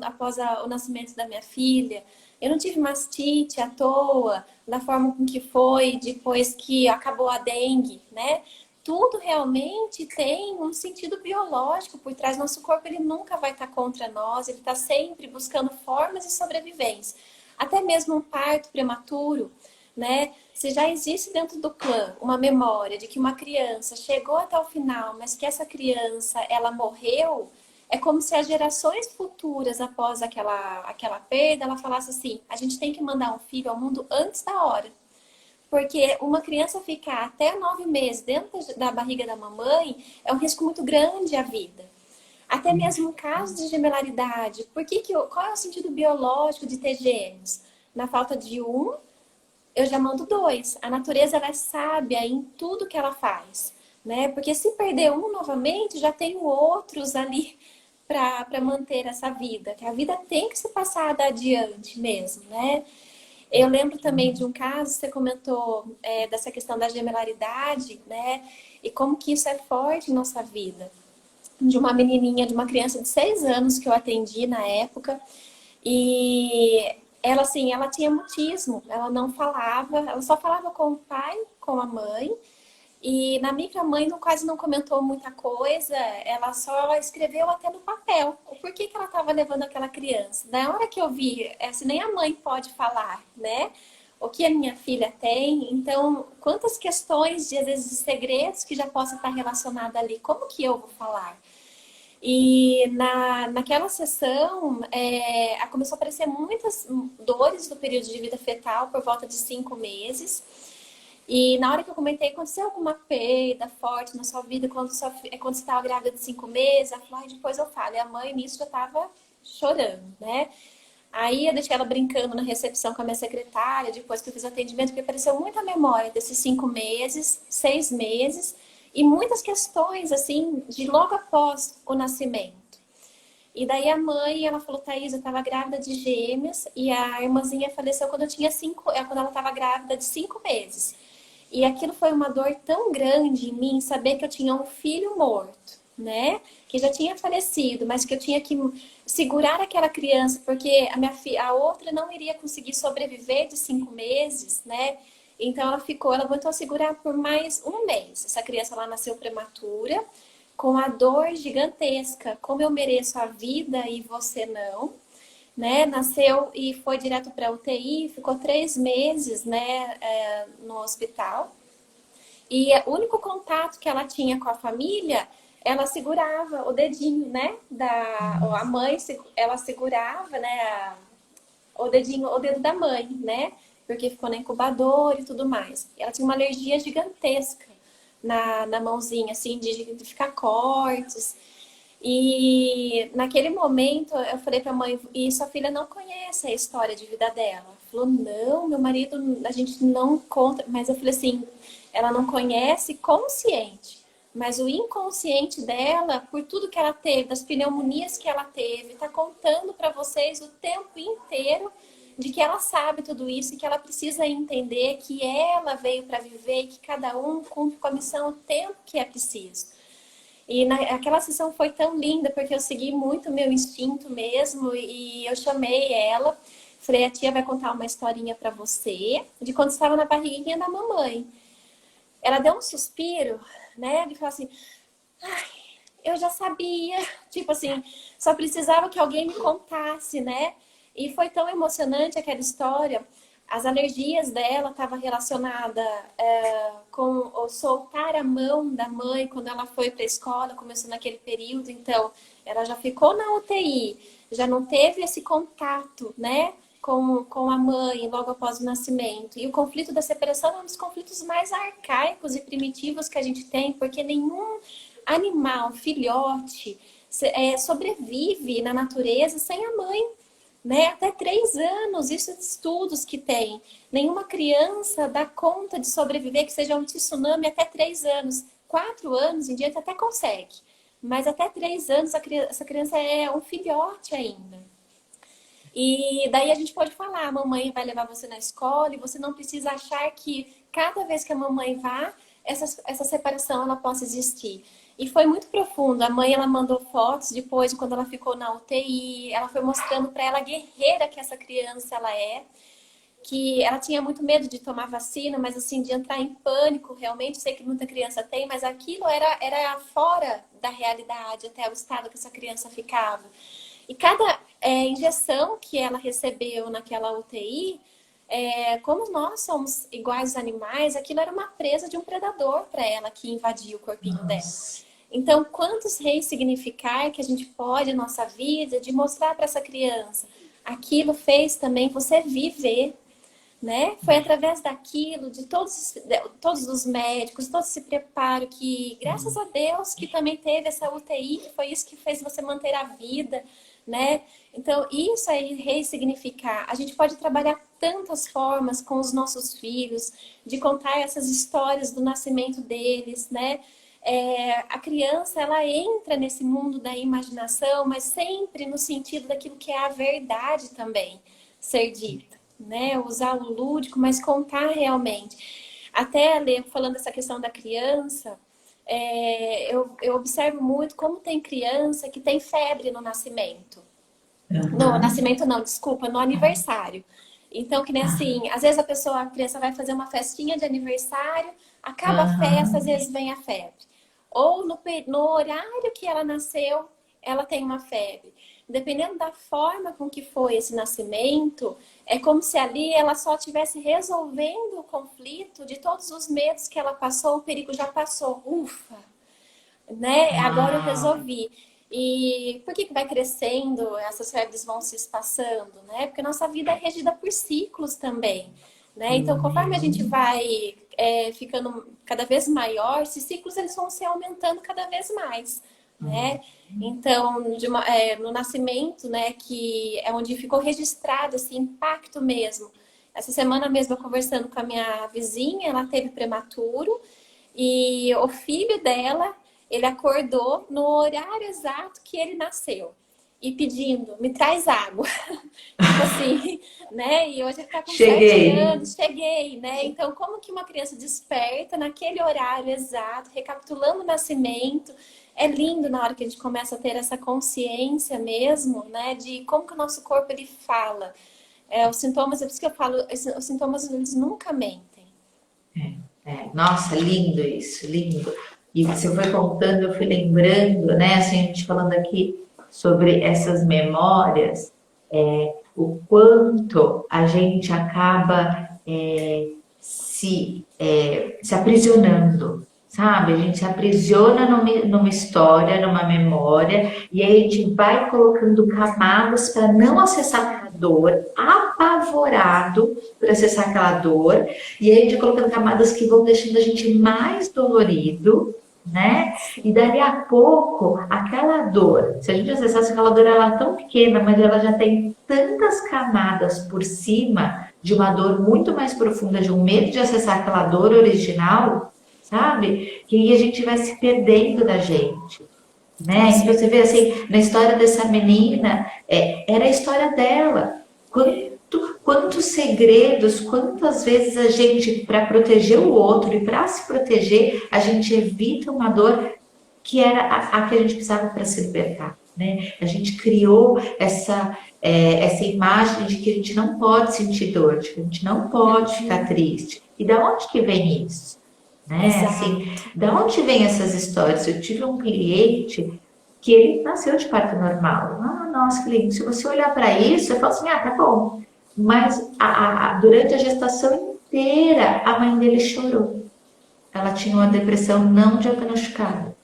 após o nascimento da minha filha. Eu não tive mastite à toa, da forma com que foi depois que acabou a dengue, né? Tudo realmente tem um sentido biológico por trás. Nosso corpo, ele nunca vai estar contra nós, ele está sempre buscando formas de sobrevivência. Até mesmo um parto prematuro, né? Se já existe dentro do clã uma memória de que uma criança chegou até o final, mas que essa criança, ela morreu, é como se as gerações futuras após aquela perda, ela falasse assim, a gente tem que mandar um filho ao mundo antes da hora. Porque uma criança ficar até 9 meses dentro da barriga da mamãe é um risco muito grande à vida. Até mesmo casos de gemelaridade. Qual é o sentido biológico de ter gêmeos? Na falta de um, eu já mando dois. A natureza, ela é sábia em tudo que ela faz, né? Porque se perder um novamente, já tenho outros ali para manter essa vida. Que a vida tem que ser passada adiante mesmo, né? Eu lembro também de um caso, você comentou dessa questão da gemelaridade, né? E como que isso é forte em nossa vida. de uma menininha, de uma criança de 6 anos que eu atendi na época. E ela, assim, ela tinha mutismo, ela não falava, ela só falava com o pai, com a mãe. E na micromãe quase não comentou muita coisa, ela só escreveu até no papel o porquê que ela estava levando aquela criança. Na hora que eu vi, assim, nem a mãe pode falar, né? O que a minha filha tem, então, quantas questões, de, às vezes, segredos que já possa estar relacionada ali, como que eu vou falar? E naquela sessão, começou a aparecer muitas dores do período de vida fetal por volta de 5 meses. E na hora que eu comentei, aconteceu alguma perda forte na sua vida quando você estava grávida de 5 meses? Ela falou, depois eu falo. E a mãe nisso já estava chorando, né? Aí eu deixei ela brincando na recepção com a minha secretária, depois que eu fiz o atendimento, porque apareceu muita memória desses 5 meses, 6 meses, e muitas questões, assim, de logo após o nascimento. E daí a mãe, ela falou, Thaís, eu estava grávida de gêmeas, e a irmãzinha faleceu quando eu tinha quando ela estava grávida de 5 meses. E aquilo foi uma dor tão grande em mim, saber que eu tinha um filho morto, né? Que já tinha falecido, mas que eu tinha que segurar aquela criança, porque a outra não iria conseguir sobreviver de 5 meses, né? Então ela aguentou segurar por mais um mês. Essa criança lá nasceu prematura, com a dor gigantesca, como eu mereço a vida e você não, né? Nasceu e foi direto para UTI, ficou 3 meses, né, no hospital. E o único contato que ela tinha com a família, ela segurava o dedinho, né? A mãe, ela segurava, né? O dedinho, o dedo da mãe, né? Porque ficou na incubadora e tudo mais. E ela tinha uma alergia gigantesca na mãozinha, assim, de ficar cortes. E naquele momento eu falei pra mãe, e sua filha não conhece a história de vida dela. Ela falou, não, meu marido, a gente não conta. Mas eu falei assim, ela não conhece consciente. Mas o inconsciente dela, por tudo que ela teve, das pneumonias que ela teve, tá contando para vocês o tempo inteiro de que ela sabe tudo isso e que ela precisa entender que ela veio para viver e que cada um cumpre com a missão o tempo que é preciso. E aquela sessão foi tão linda, porque eu segui muito o meu instinto mesmo, e eu chamei ela, falei, a tia vai contar uma historinha para você, de quando estava na barriguinha da mamãe. Ela deu um suspiro, né, e falou assim, ai, eu já sabia, tipo assim, só precisava que alguém me contasse, né? E foi tão emocionante aquela história. As alergias dela estavam relacionadas com o soltar a mão da mãe quando ela foi para a escola, começou naquele período. Então, ela já ficou na UTI, já não teve esse contato, né, com a mãe logo após o nascimento. E o conflito da separação é um dos conflitos mais arcaicos e primitivos que a gente tem, porque nenhum animal, filhote, sobrevive na natureza sem a mãe, né? Até 3 anos, isso é estudos que tem. Nenhuma criança dá conta de sobreviver, que seja um tsunami, até 3 anos. 4 anos em diante até consegue. Mas até 3 anos essa criança é um filhote ainda. E daí a gente pode falar, a mamãe vai levar você na escola e você não precisa achar que cada vez que a mamãe vá, essa separação ela possa existir. E foi muito profundo. A mãe ela mandou fotos depois de quando ela ficou na UTI. Ela foi mostrando para ela a guerreira que essa criança ela é, que ela tinha muito medo de tomar vacina, mas assim de entrar em pânico. Realmente sei que muita criança tem, mas aquilo era fora da realidade até o estado que essa criança ficava. E cada injeção que ela recebeu naquela UTI, como nós somos iguais aos animais, aquilo era uma presa de um predador para ela que invadia o corpinho dela. Então, quantos ressignificar que a gente pode na nossa vida de mostrar para essa criança? Aquilo fez também você viver, né? Foi através daquilo, de todos os médicos, todo esse preparo que, graças a Deus, que também teve essa UTI, que foi isso que fez você manter a vida, né? Então, isso é ressignificar. A gente pode trabalhar tantas formas com os nossos filhos, de contar essas histórias do nascimento deles, né? A criança, ela entra nesse mundo da imaginação, mas sempre no sentido daquilo que é a verdade também ser dita, né? Usar o lúdico, mas contar realmente. Até falando dessa questão da criança, eu observo muito como tem criança que tem febre no nascimento. No Aham. nascimento não, desculpa, no aniversário. Então, que nem Ah, assim, às vezes a criança vai fazer uma festinha de aniversário, acaba a festa, às aham. vezes vem a febre. Ou no horário que ela nasceu, ela tem uma febre. Dependendo da forma com que foi esse nascimento, é como se ali ela só estivesse resolvendo o conflito de todos os medos que ela passou, o perigo já passou. Ufa! Né? Agora eu Uau. resolvi. E por que vai crescendo, essas febres vão se espaçando, né? Porque nossa vida é regida por ciclos também, né? Então, conforme a gente Uhum. vai ficando cada vez maior, esses ciclos eles vão se aumentando cada vez mais, Uhum. né? Então, no nascimento, né, que é onde ficou registrado esse impacto mesmo. Essa semana mesmo, eu conversando com a minha vizinha, ela teve prematuro, e o filho dela, ele acordou no horário exato que ele nasceu. E pedindo, me traz água. Tipo assim, né? E hoje ele tá com 7 anos, Cheguei. cheguei, né? Então, como que uma criança desperta naquele horário exato, recapitulando o nascimento? É lindo na hora que a gente começa a ter essa consciência mesmo, né? De como que o nosso corpo, ele fala. Os sintomas, é por isso que eu falo, os sintomas, eles nunca mentem. Nossa, lindo isso, lindo. E você foi contando, eu fui lembrando, né? Assim, a gente falando aqui sobre essas memórias, o quanto a gente acaba se aprisionando, sabe? A gente se aprisiona numa história, numa memória, e aí a gente vai colocando camadas para não acessar aquela dor, apavorado por acessar aquela dor, e aí a gente vai colocando camadas que vão deixando a gente mais dolorido, né? E Sim. dali a pouco, aquela dor, se a gente acessasse aquela dor, ela é tão pequena, mas ela já tem tantas camadas por cima de uma dor muito mais profunda, de um medo de acessar aquela dor original, sabe? Que aí a gente vai se perdendo da gente. Com Né? Então você vê certeza. assim, na história dessa menina, era a história dela. É. Quantos segredos, quantas vezes a gente, para proteger o outro e para se proteger, a gente evita uma dor que era a que a gente precisava para se libertar. Né? A gente criou essa imagem de que a gente não pode sentir dor, de que a gente não pode ficar Uhum. triste. E da onde que vem isso? Né? Assim, Exato. da onde vem essas histórias? Eu tive um cliente que ele nasceu de parto normal. Ah, nossa, que lindo. Se você olhar para isso, eu falo assim, ah, tá bom. Mas durante a gestação inteira, a mãe dele chorou. Ela tinha uma depressão não diagnosticada.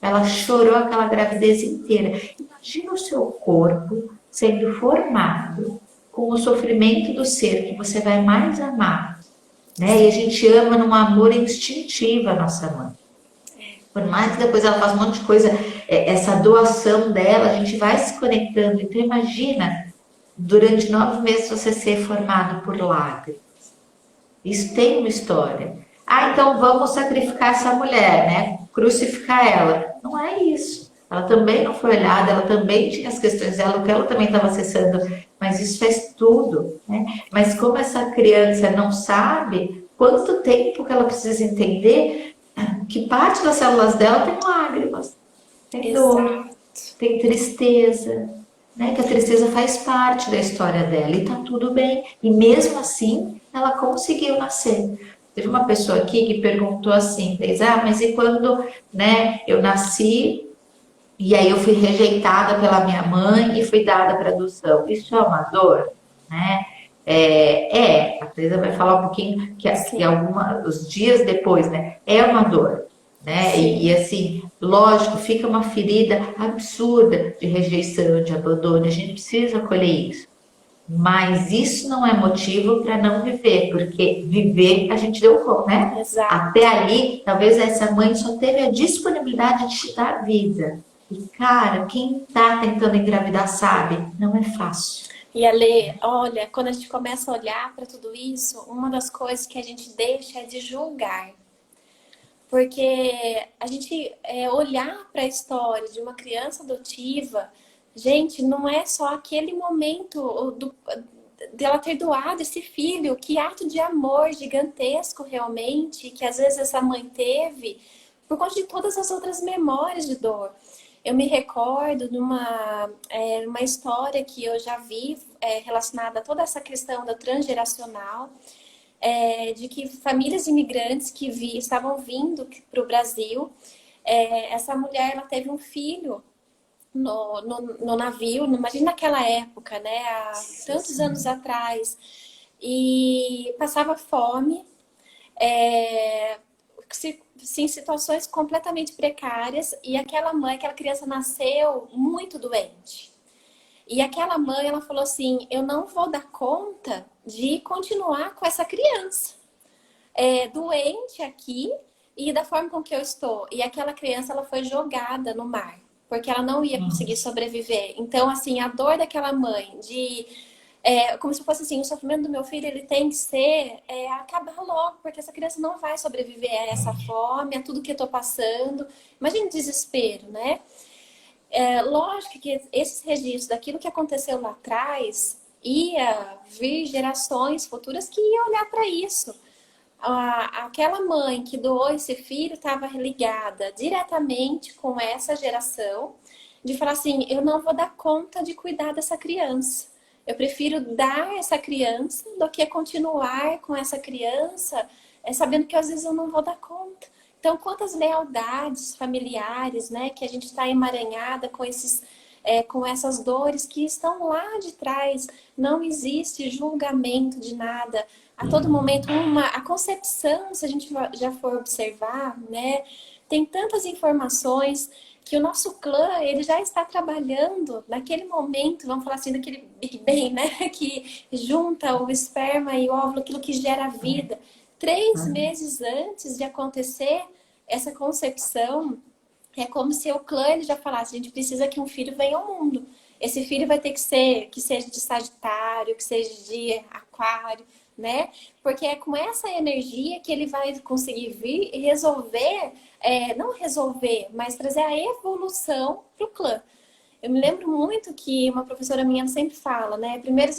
Ela chorou aquela gravidez inteira. Imagina o seu corpo sendo formado com o sofrimento do ser que você vai mais amar, né? E a Sim. gente ama num amor instintivo a nossa mãe. Por mais que depois ela faça um monte de coisa, essa doação dela, a gente vai se conectando. Então imagina, durante 9 meses você ser formado por lágrimas. Isso tem uma história. Ah, então vamos sacrificar essa mulher, né? Crucificar ela. Não é isso. Ela também não foi olhada, ela também tinha as questões dela, o que ela também estava acessando, mas isso faz tudo, né? Mas como essa criança não sabe quanto tempo que ela precisa entender que parte das células dela tem lágrimas, tem dor, Exato. tem tristeza, né? Que a tristeza faz parte da história dela e tá tudo bem. E mesmo assim, ela conseguiu nascer. Teve uma pessoa aqui que perguntou assim, fez, ah, mas e quando, né, eu nasci e aí eu fui rejeitada pela minha mãe e fui dada para adoção. Isso é uma dor, né? A Teresa vai falar um pouquinho que Sim. os dias depois, né? É uma dor, né? E Sim. assim, lógico, fica uma ferida absurda de rejeição, de abandono. A gente precisa acolher isso. Mas isso não é motivo para não viver, porque viver a gente deu conta, né? Até Exato. ali, talvez essa mãe só teve a disponibilidade de te dar vida. E cara, quem tá tentando engravidar sabe, não é fácil. E Ale, olha, quando a gente começa a olhar para tudo isso, uma das coisas que a gente deixa é de julgar. Porque a gente olhar para a história de uma criança adotiva, gente, não é só aquele momento dela ter doado esse filho, que ato de amor gigantesco realmente, que às vezes essa mãe teve, por conta de todas as outras memórias de dor. Eu me recordo de uma história que eu já vi relacionada a toda essa questão da transgeracional, de que famílias imigrantes que estavam vindo para o Brasil, essa mulher ela teve um filho no navio, imagina naquela época, né, há tantos anos atrás, e passava fome, em situações completamente precárias, e aquela criança nasceu muito doente. E aquela mãe, ela falou assim, eu não vou dar conta de continuar com essa criança doente aqui e da forma com que eu estou. E aquela criança, ela foi jogada no mar, porque ela não ia conseguir sobreviver. Então, assim, a dor daquela mãe como se fosse assim, o sofrimento do meu filho, ele tem que ser acabar logo, porque essa criança não vai sobreviver a essa fome, a tudo que eu tô passando. Imagina o desespero, né? Lógico que esses registros daquilo que aconteceu lá atrás ia vir gerações futuras que iam olhar para isso. Aquela mãe que doou esse filho estava ligada diretamente com essa geração de falar assim, eu não vou dar conta de cuidar dessa criança. Eu prefiro dar essa criança do que continuar com essa criança sabendo que às vezes eu não vou dar conta. Então, quantas lealdades familiares, né, que a gente está emaranhada com essas dores que estão lá de trás. Não existe julgamento de nada. A todo momento, a concepção, se a gente já for observar, né, tem tantas informações que o nosso clã, ele já está trabalhando naquele momento, vamos falar assim, daquele Big Bang, né, que junta o esperma e o óvulo, aquilo que gera vida. 3 meses antes de acontecer essa concepção, é como se o clã ele já falasse, a gente precisa que um filho venha ao mundo. Esse filho vai ter que seja de Sagitário, que seja de Aquário, né? Porque é com essa energia que ele vai conseguir vir e resolver, não resolver, mas trazer a evolução para o clã. Eu me lembro muito que uma professora minha sempre fala, né? Primeiro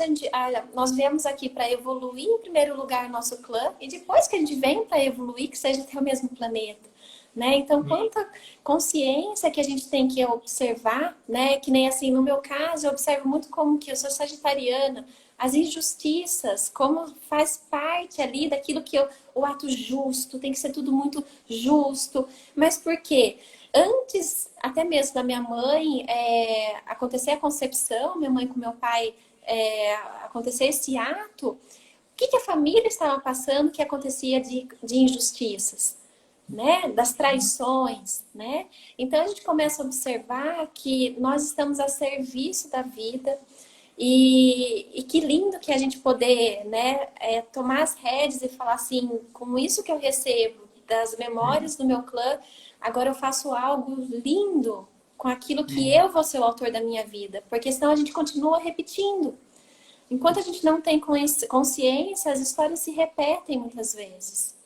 nós viemos aqui para evoluir em primeiro lugar nosso clã, e depois que a gente vem para evoluir, que seja até o mesmo planeta. Né? Então, quanta consciência que a gente tem que observar, né? Que nem assim, no meu caso, eu observo muito como que eu sou sagitariana, as injustiças, como faz parte ali daquilo que o ato justo, tem que ser tudo muito justo. Mas por quê? Antes, até mesmo da minha mãe acontecer a concepção, minha mãe com meu pai acontecer esse ato, o que a família estava passando que acontecia de injustiças? Né? Das traições, né? Então a gente começa a observar que nós estamos a serviço da vida e que lindo que a gente poder, né, tomar as rédeas e falar assim, com isso que eu recebo das memórias do meu clã, agora eu faço algo lindo com aquilo que eu vou ser o autor da minha vida, porque senão a gente continua repetindo. Enquanto a gente não tem consciência, as histórias se repetem muitas vezes.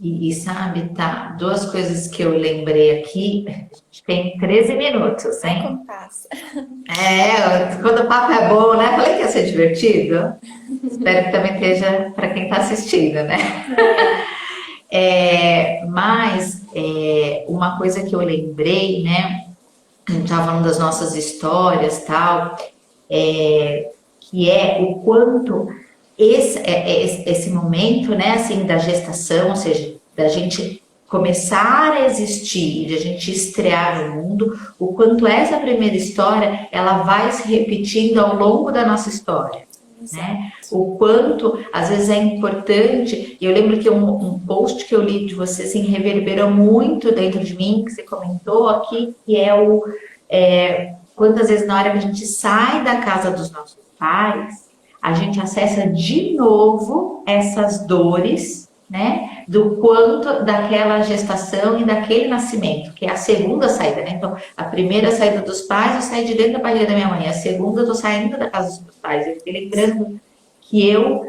E sabe, tá? 2 coisas que eu lembrei aqui. A gente tem 13 minutos, hein? Como passa? Quando o papo é bom, né? Falei que ia ser divertido. Espero que também esteja para quem está assistindo, né? Mas uma coisa que eu lembrei, né? A gente estava falando das nossas histórias, tal, que é o quanto esse momento, né, assim, da gestação, ou seja, da gente começar a existir, de a gente estrear no mundo, o quanto essa primeira história, ela vai se repetindo ao longo da nossa história, né? O quanto, às vezes, é importante. Eu lembro que um post que eu li de você, assim, reverberou muito dentro de mim, que você comentou aqui, que é quantas vezes na hora que a gente sai da casa dos nossos pais, a gente acessa de novo essas dores, né? Do quanto daquela gestação e daquele nascimento, que é a segunda saída, né? Então, a primeira saída dos pais, eu saí de dentro da barriga da minha mãe. A segunda, eu tô saindo da casa dos meus pais. Eu fiquei lembrando que eu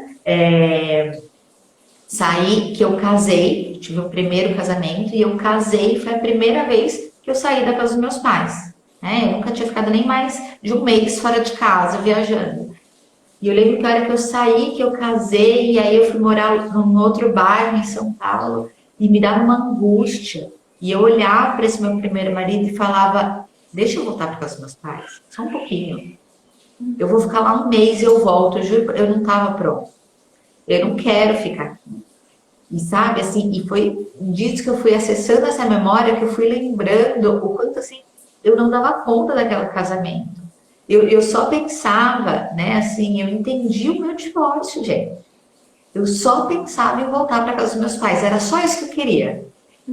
saí, que eu casei, tive o primeiro casamento, e eu casei, foi a primeira vez que eu saí da casa dos meus pais. Né? Eu nunca tinha ficado nem mais de 1 mês fora de casa, viajando. E eu lembro que a hora que eu saí, que eu casei, e aí eu fui morar num outro bairro em São Paulo, e me dava uma angústia. E eu olhava para esse meu primeiro marido e falava, deixa eu voltar para casa dos meus pais, só um pouquinho. Eu vou ficar lá um mês e eu volto, eu juro, eu não estava pronta. Eu não quero ficar aqui. E sabe, assim, e foi disso que eu fui acessando essa memória, que eu fui lembrando o quanto, assim, eu não dava conta daquele casamento. Eu só pensava, né, assim, eu entendi o meu divórcio, gente. Eu só pensava em voltar para casa dos meus pais, era só isso que eu queria.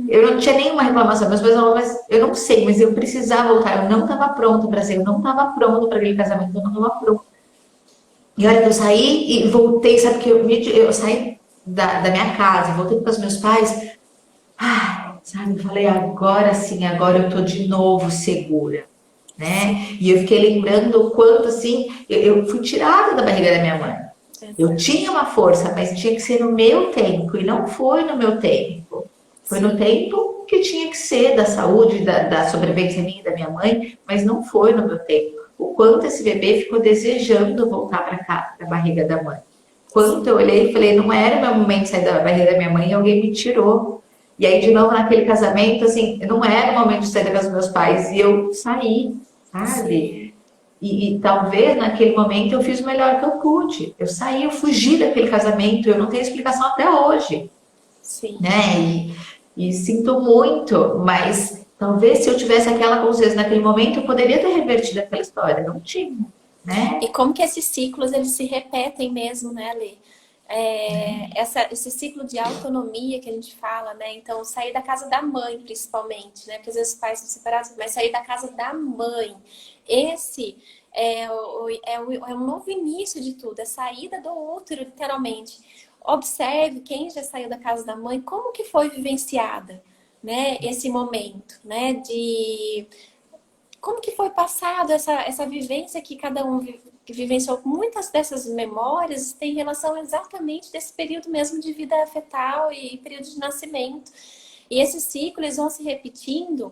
Eu não tinha nenhuma reclamação, meus pais falavam, mas eu não sei, mas eu precisava voltar, eu não estava pronta para ser, eu não estava pronta para aquele casamento, eu não estava pronta. E olha que eu saí e voltei, sabe que eu saí da minha casa, voltei para os meus pais, sabe, eu falei, agora sim, agora eu tô de novo segura, né? E eu fiquei lembrando o quanto, assim, eu fui tirada da barriga da minha mãe. Eu tinha uma força, mas tinha que ser no meu tempo, e não foi no meu tempo. Foi no tempo que tinha que ser, da saúde, da sobrevivência minha e da minha mãe, mas não foi no meu tempo. O quanto esse bebê ficou desejando voltar para cá, para a barriga da mãe. Quanto eu olhei e falei, não era o meu momento de sair da barriga da minha mãe, e alguém me tirou. E aí, de novo, naquele casamento, assim, não era o momento de sair da casa dos meus pais, e eu saí, sabe? E talvez naquele momento eu fiz o melhor que eu pude. Eu saí, eu fugi daquele casamento, eu não tenho explicação até hoje. Sim. Né? E sinto muito, mas talvez se eu tivesse aquela consciência naquele momento, eu poderia ter revertido aquela história. Não tinha, né? E como que esses ciclos, eles se repetem mesmo, né, Lê? Esse ciclo de autonomia que a gente fala, né? Então, sair da casa da mãe, principalmente, né? Porque às vezes os pais são separados, mas sair da casa da mãe. Esse é um novo início de tudo, é saída do útero, literalmente. Observe quem já saiu da casa da mãe, como que foi vivenciada, né? Esse momento, né? De como que foi passado essa vivência que cada um vivenciou. Muitas dessas memórias têm relação exatamente desse período mesmo de vida fetal e período de nascimento. E esses ciclos vão se repetindo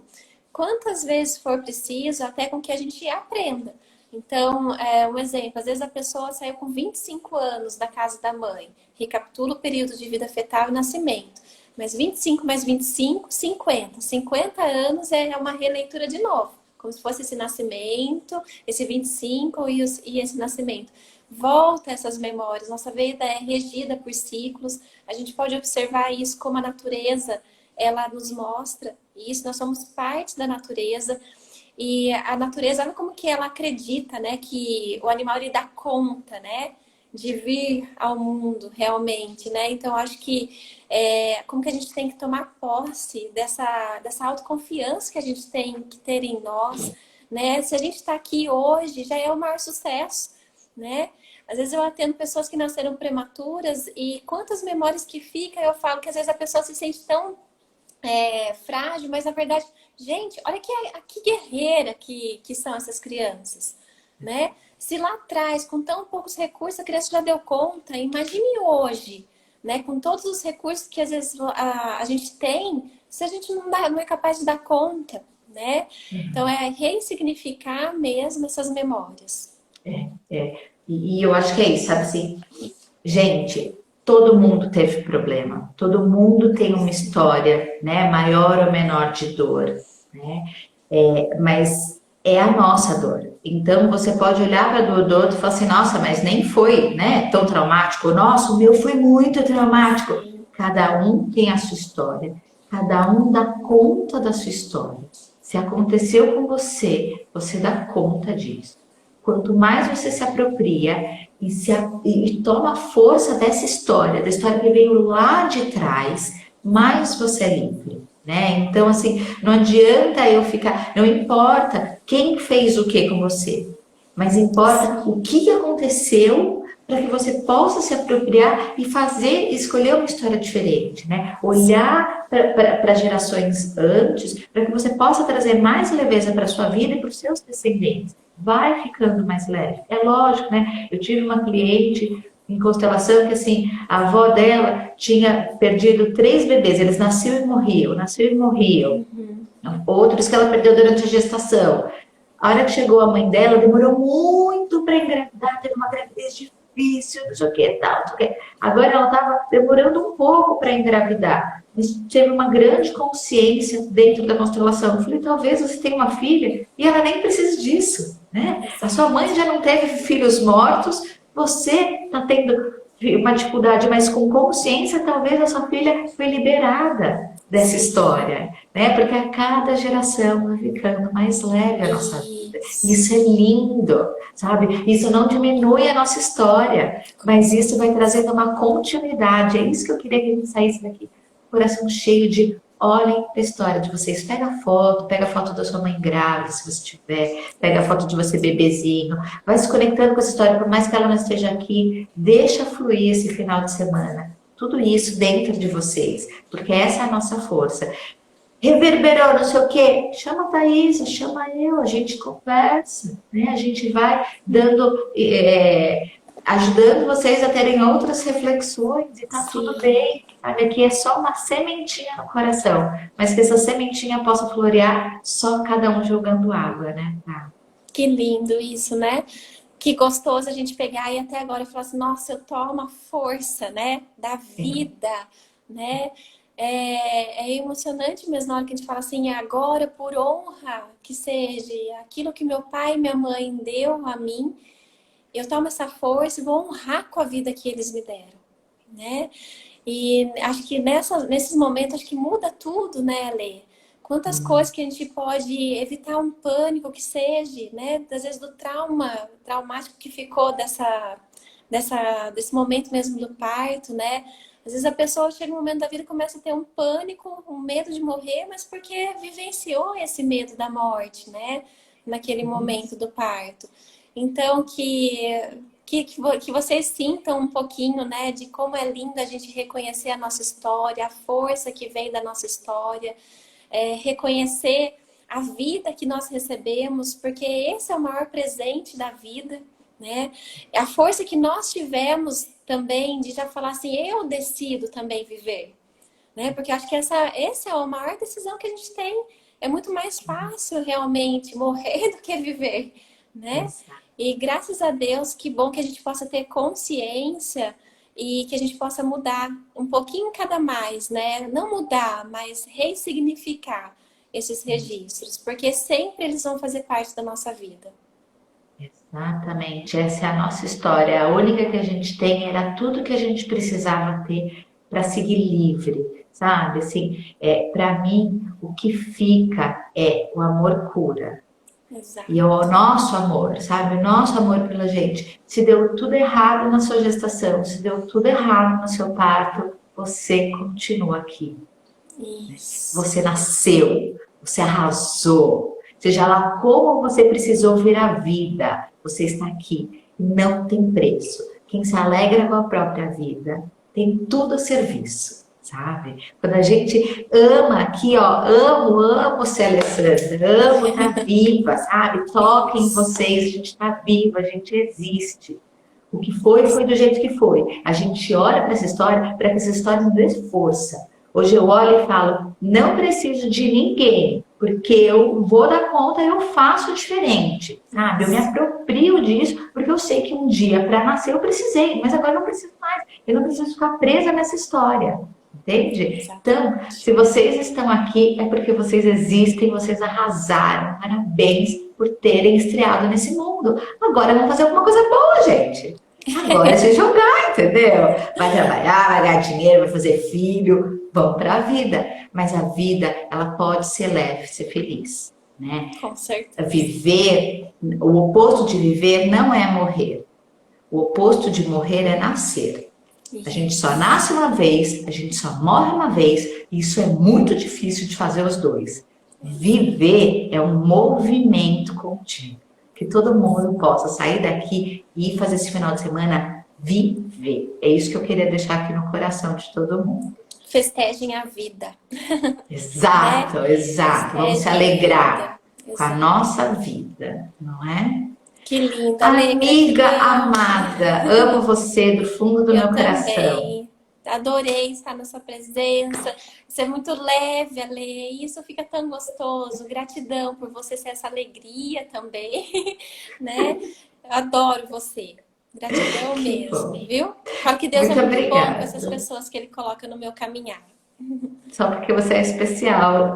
quantas vezes for preciso, até com que a gente aprenda. Então, um exemplo, às vezes a pessoa saiu com 25 anos da casa da mãe, recapitula o período de vida fetal e nascimento. Mas 25 mais 25, 50. 50 anos é uma releitura de novo. Como se fosse esse nascimento, esse 25 e esse nascimento. Volta essas memórias. Nossa vida é regida por ciclos. A gente pode observar isso como a natureza, ela nos mostra isso. Nós somos parte da natureza. E a natureza, olha como que ela acredita, né? Que o animal, ele dá conta, né? De vir ao mundo, realmente, né? Então, acho que como que a gente tem que tomar posse dessa autoconfiança que a gente tem que ter em nós, né? Se a gente está aqui hoje, já é o maior sucesso, né? Às vezes eu atendo pessoas que nasceram prematuras e quantas memórias que ficam, eu falo que às vezes a pessoa se sente tão frágil, mas na verdade, gente, olha que guerreira que são essas crianças, né? Se lá atrás, com tão poucos recursos, a criança já deu conta, imagine hoje, né? Com todos os recursos que às vezes a gente tem, se a gente não é capaz de dar conta, né? Então, é ressignificar mesmo essas memórias. E eu acho que é isso, sabe assim? Gente, todo mundo teve problema, todo mundo tem uma história, né? Maior ou menor de dor, né? Mas é a nossa dor. Então, você pode olhar para a dor do outro e falar assim, nossa, mas nem foi, né, tão traumático. Nossa, o meu foi muito traumático. Cada um tem a sua história. Cada um dá conta da sua história. Se aconteceu com você, você dá conta disso. Quanto mais você se apropria e toma força dessa história, da história que veio lá de trás, mais você é livre. Né? Então, assim, não adianta eu ficar... Não importa quem fez o que com você, mas importa o que aconteceu para que você possa se apropriar e escolher uma história diferente, né? Olhar para gerações antes, para que você possa trazer mais leveza para a sua vida e para os seus descendentes. Vai ficando mais leve. É lógico, né? Eu tive uma cliente em constelação que, assim, a avó dela tinha perdido 3 bebês, eles nasciam e morriam. Outros que ela perdeu durante a gestação. A hora que chegou a mãe dela, demorou muito para engravidar, teve uma gravidez difícil, difícil, não sei o que, tal, não sei o que. Agora ela estava demorando um pouco para engravidar, mas teve uma grande consciência dentro da constelação. Eu falei, talvez você tenha uma filha e ela nem precise disso, né? A sua mãe já não teve filhos mortos, você está tendo uma dificuldade, mas com consciência, talvez a sua filha foi liberada dessa história, né? Porque a cada geração vai ficando mais leve a nossa vida. Isso é lindo, sabe? Isso não diminui a nossa história, mas isso vai trazendo uma continuidade. É isso que eu queria que a gente saísse daqui. Coração cheio de olhem a história de vocês. Pega a foto da sua mãe grávida, se você tiver, pega a foto de você bebezinho, vai se conectando com essa história, por mais que ela não esteja aqui, deixa fluir esse final de semana. Tudo isso dentro de vocês, porque essa é a nossa força. Reverberou, não sei o quê, chama a Thaís, chama eu, a gente conversa, né? A gente vai dando, ajudando vocês a terem outras reflexões e tá tudo bem. Sabe, aqui é só uma sementinha no coração, mas que essa sementinha possa florear só cada um jogando água, né? Tá. Que lindo isso, né? Que gostoso a gente pegar e até agora falar assim, nossa, eu tomo a força, né? Da vida, né? É emocionante mesmo na hora que a gente fala assim, agora por honra que seja aquilo que meu pai e minha mãe deu a mim, eu tomo essa força e vou honrar com a vida que eles me deram, né? E acho que nesses momentos acho que muda tudo, né, Lê? Quantas coisas que a gente pode evitar um pânico que seja, né? Às vezes do traumático que ficou desse momento mesmo do parto, né? Às vezes a pessoa chega um momento da vida e começa a ter um pânico, um medo de morrer, mas porque vivenciou esse medo da morte, né? Naquele momento do parto. Então, que vocês sintam um pouquinho, né, de como é lindo a gente reconhecer a nossa história, a força que vem da nossa história, reconhecer a vida que nós recebemos, porque esse é o maior presente da vida, né? A força que nós tivemos também de já falar assim, eu decido também viver, né? Porque acho que essa é a maior decisão que a gente tem. É muito mais fácil realmente morrer do que viver, né? E graças a Deus, que bom que a gente possa ter consciência e que a gente possa mudar um pouquinho cada mais, né? Não mudar, mas ressignificar esses registros, porque sempre eles vão fazer parte da nossa vida. Exatamente, essa é a nossa história. A única que a gente tem era tudo que a gente precisava ter para seguir livre, sabe? Assim, para mim, o que fica é o amor cura. Exato. E é o nosso amor, sabe? O nosso amor pela gente. Se deu tudo errado na sua gestação, se deu tudo errado no seu parto, você continua aqui. Isso. Você nasceu, você arrasou. Seja lá como você precisou ver a vida, você está aqui. Não tem preço. Quem se alegra com a própria vida tem tudo a serviço, sabe? Quando a gente ama aqui, ó, amo ser Alessandra, amo estar viva, sabe? Toca em vocês, a gente está viva, a gente existe. O que foi do jeito que foi. A gente olha para essa história, para que essa história nos dê força. Hoje eu olho e falo, não preciso de ninguém, porque eu vou dar conta, eu faço diferente, sabe? Eu me aproprio disso, porque eu sei que um dia para nascer eu precisei, mas agora eu não preciso mais. Eu não preciso ficar presa nessa história, entende? Então, se vocês estão aqui, é porque vocês existem, vocês arrasaram. Parabéns por terem estreado nesse mundo. Agora vamos fazer alguma coisa boa, gente. Agora é se jogar, entendeu? Vai trabalhar, vai ganhar dinheiro, vai fazer filho, vamos para a vida. Mas a vida, ela pode ser leve, ser feliz, né? Com certeza. Viver, o oposto de viver não é morrer. O oposto de morrer é nascer. A gente só nasce uma vez, a gente só morre uma vez, e isso é muito difícil de fazer os dois. Viver é um movimento contínuo. Que todo mundo possa sair daqui e fazer esse final de semana viver. É isso que eu queria deixar aqui no coração de todo mundo. Festejem a vida. Exato, exato. Vamos se alegrar com a nossa vida, não é? Que linda, amiga amada, amo você do fundo do meu coração. Também. Adorei estar na sua presença. Você é muito leve, Ale. Isso fica tão gostoso. Gratidão por você ser essa alegria também, né? Eu adoro você. Gratidão Que mesmo, bom. viu? Fala que Deus é Muito muito bom com obrigada. essas pessoas que Ele coloca no meu caminhar. Só porque você é especial.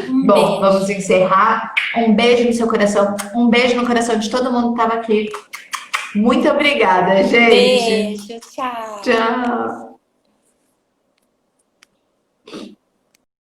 Um Bom, vamos beijo. encerrar. Um beijo no seu coração. Um beijo no coração de todo mundo que estava aqui. Muito obrigada, gente. Beijo, tchau. Tchau.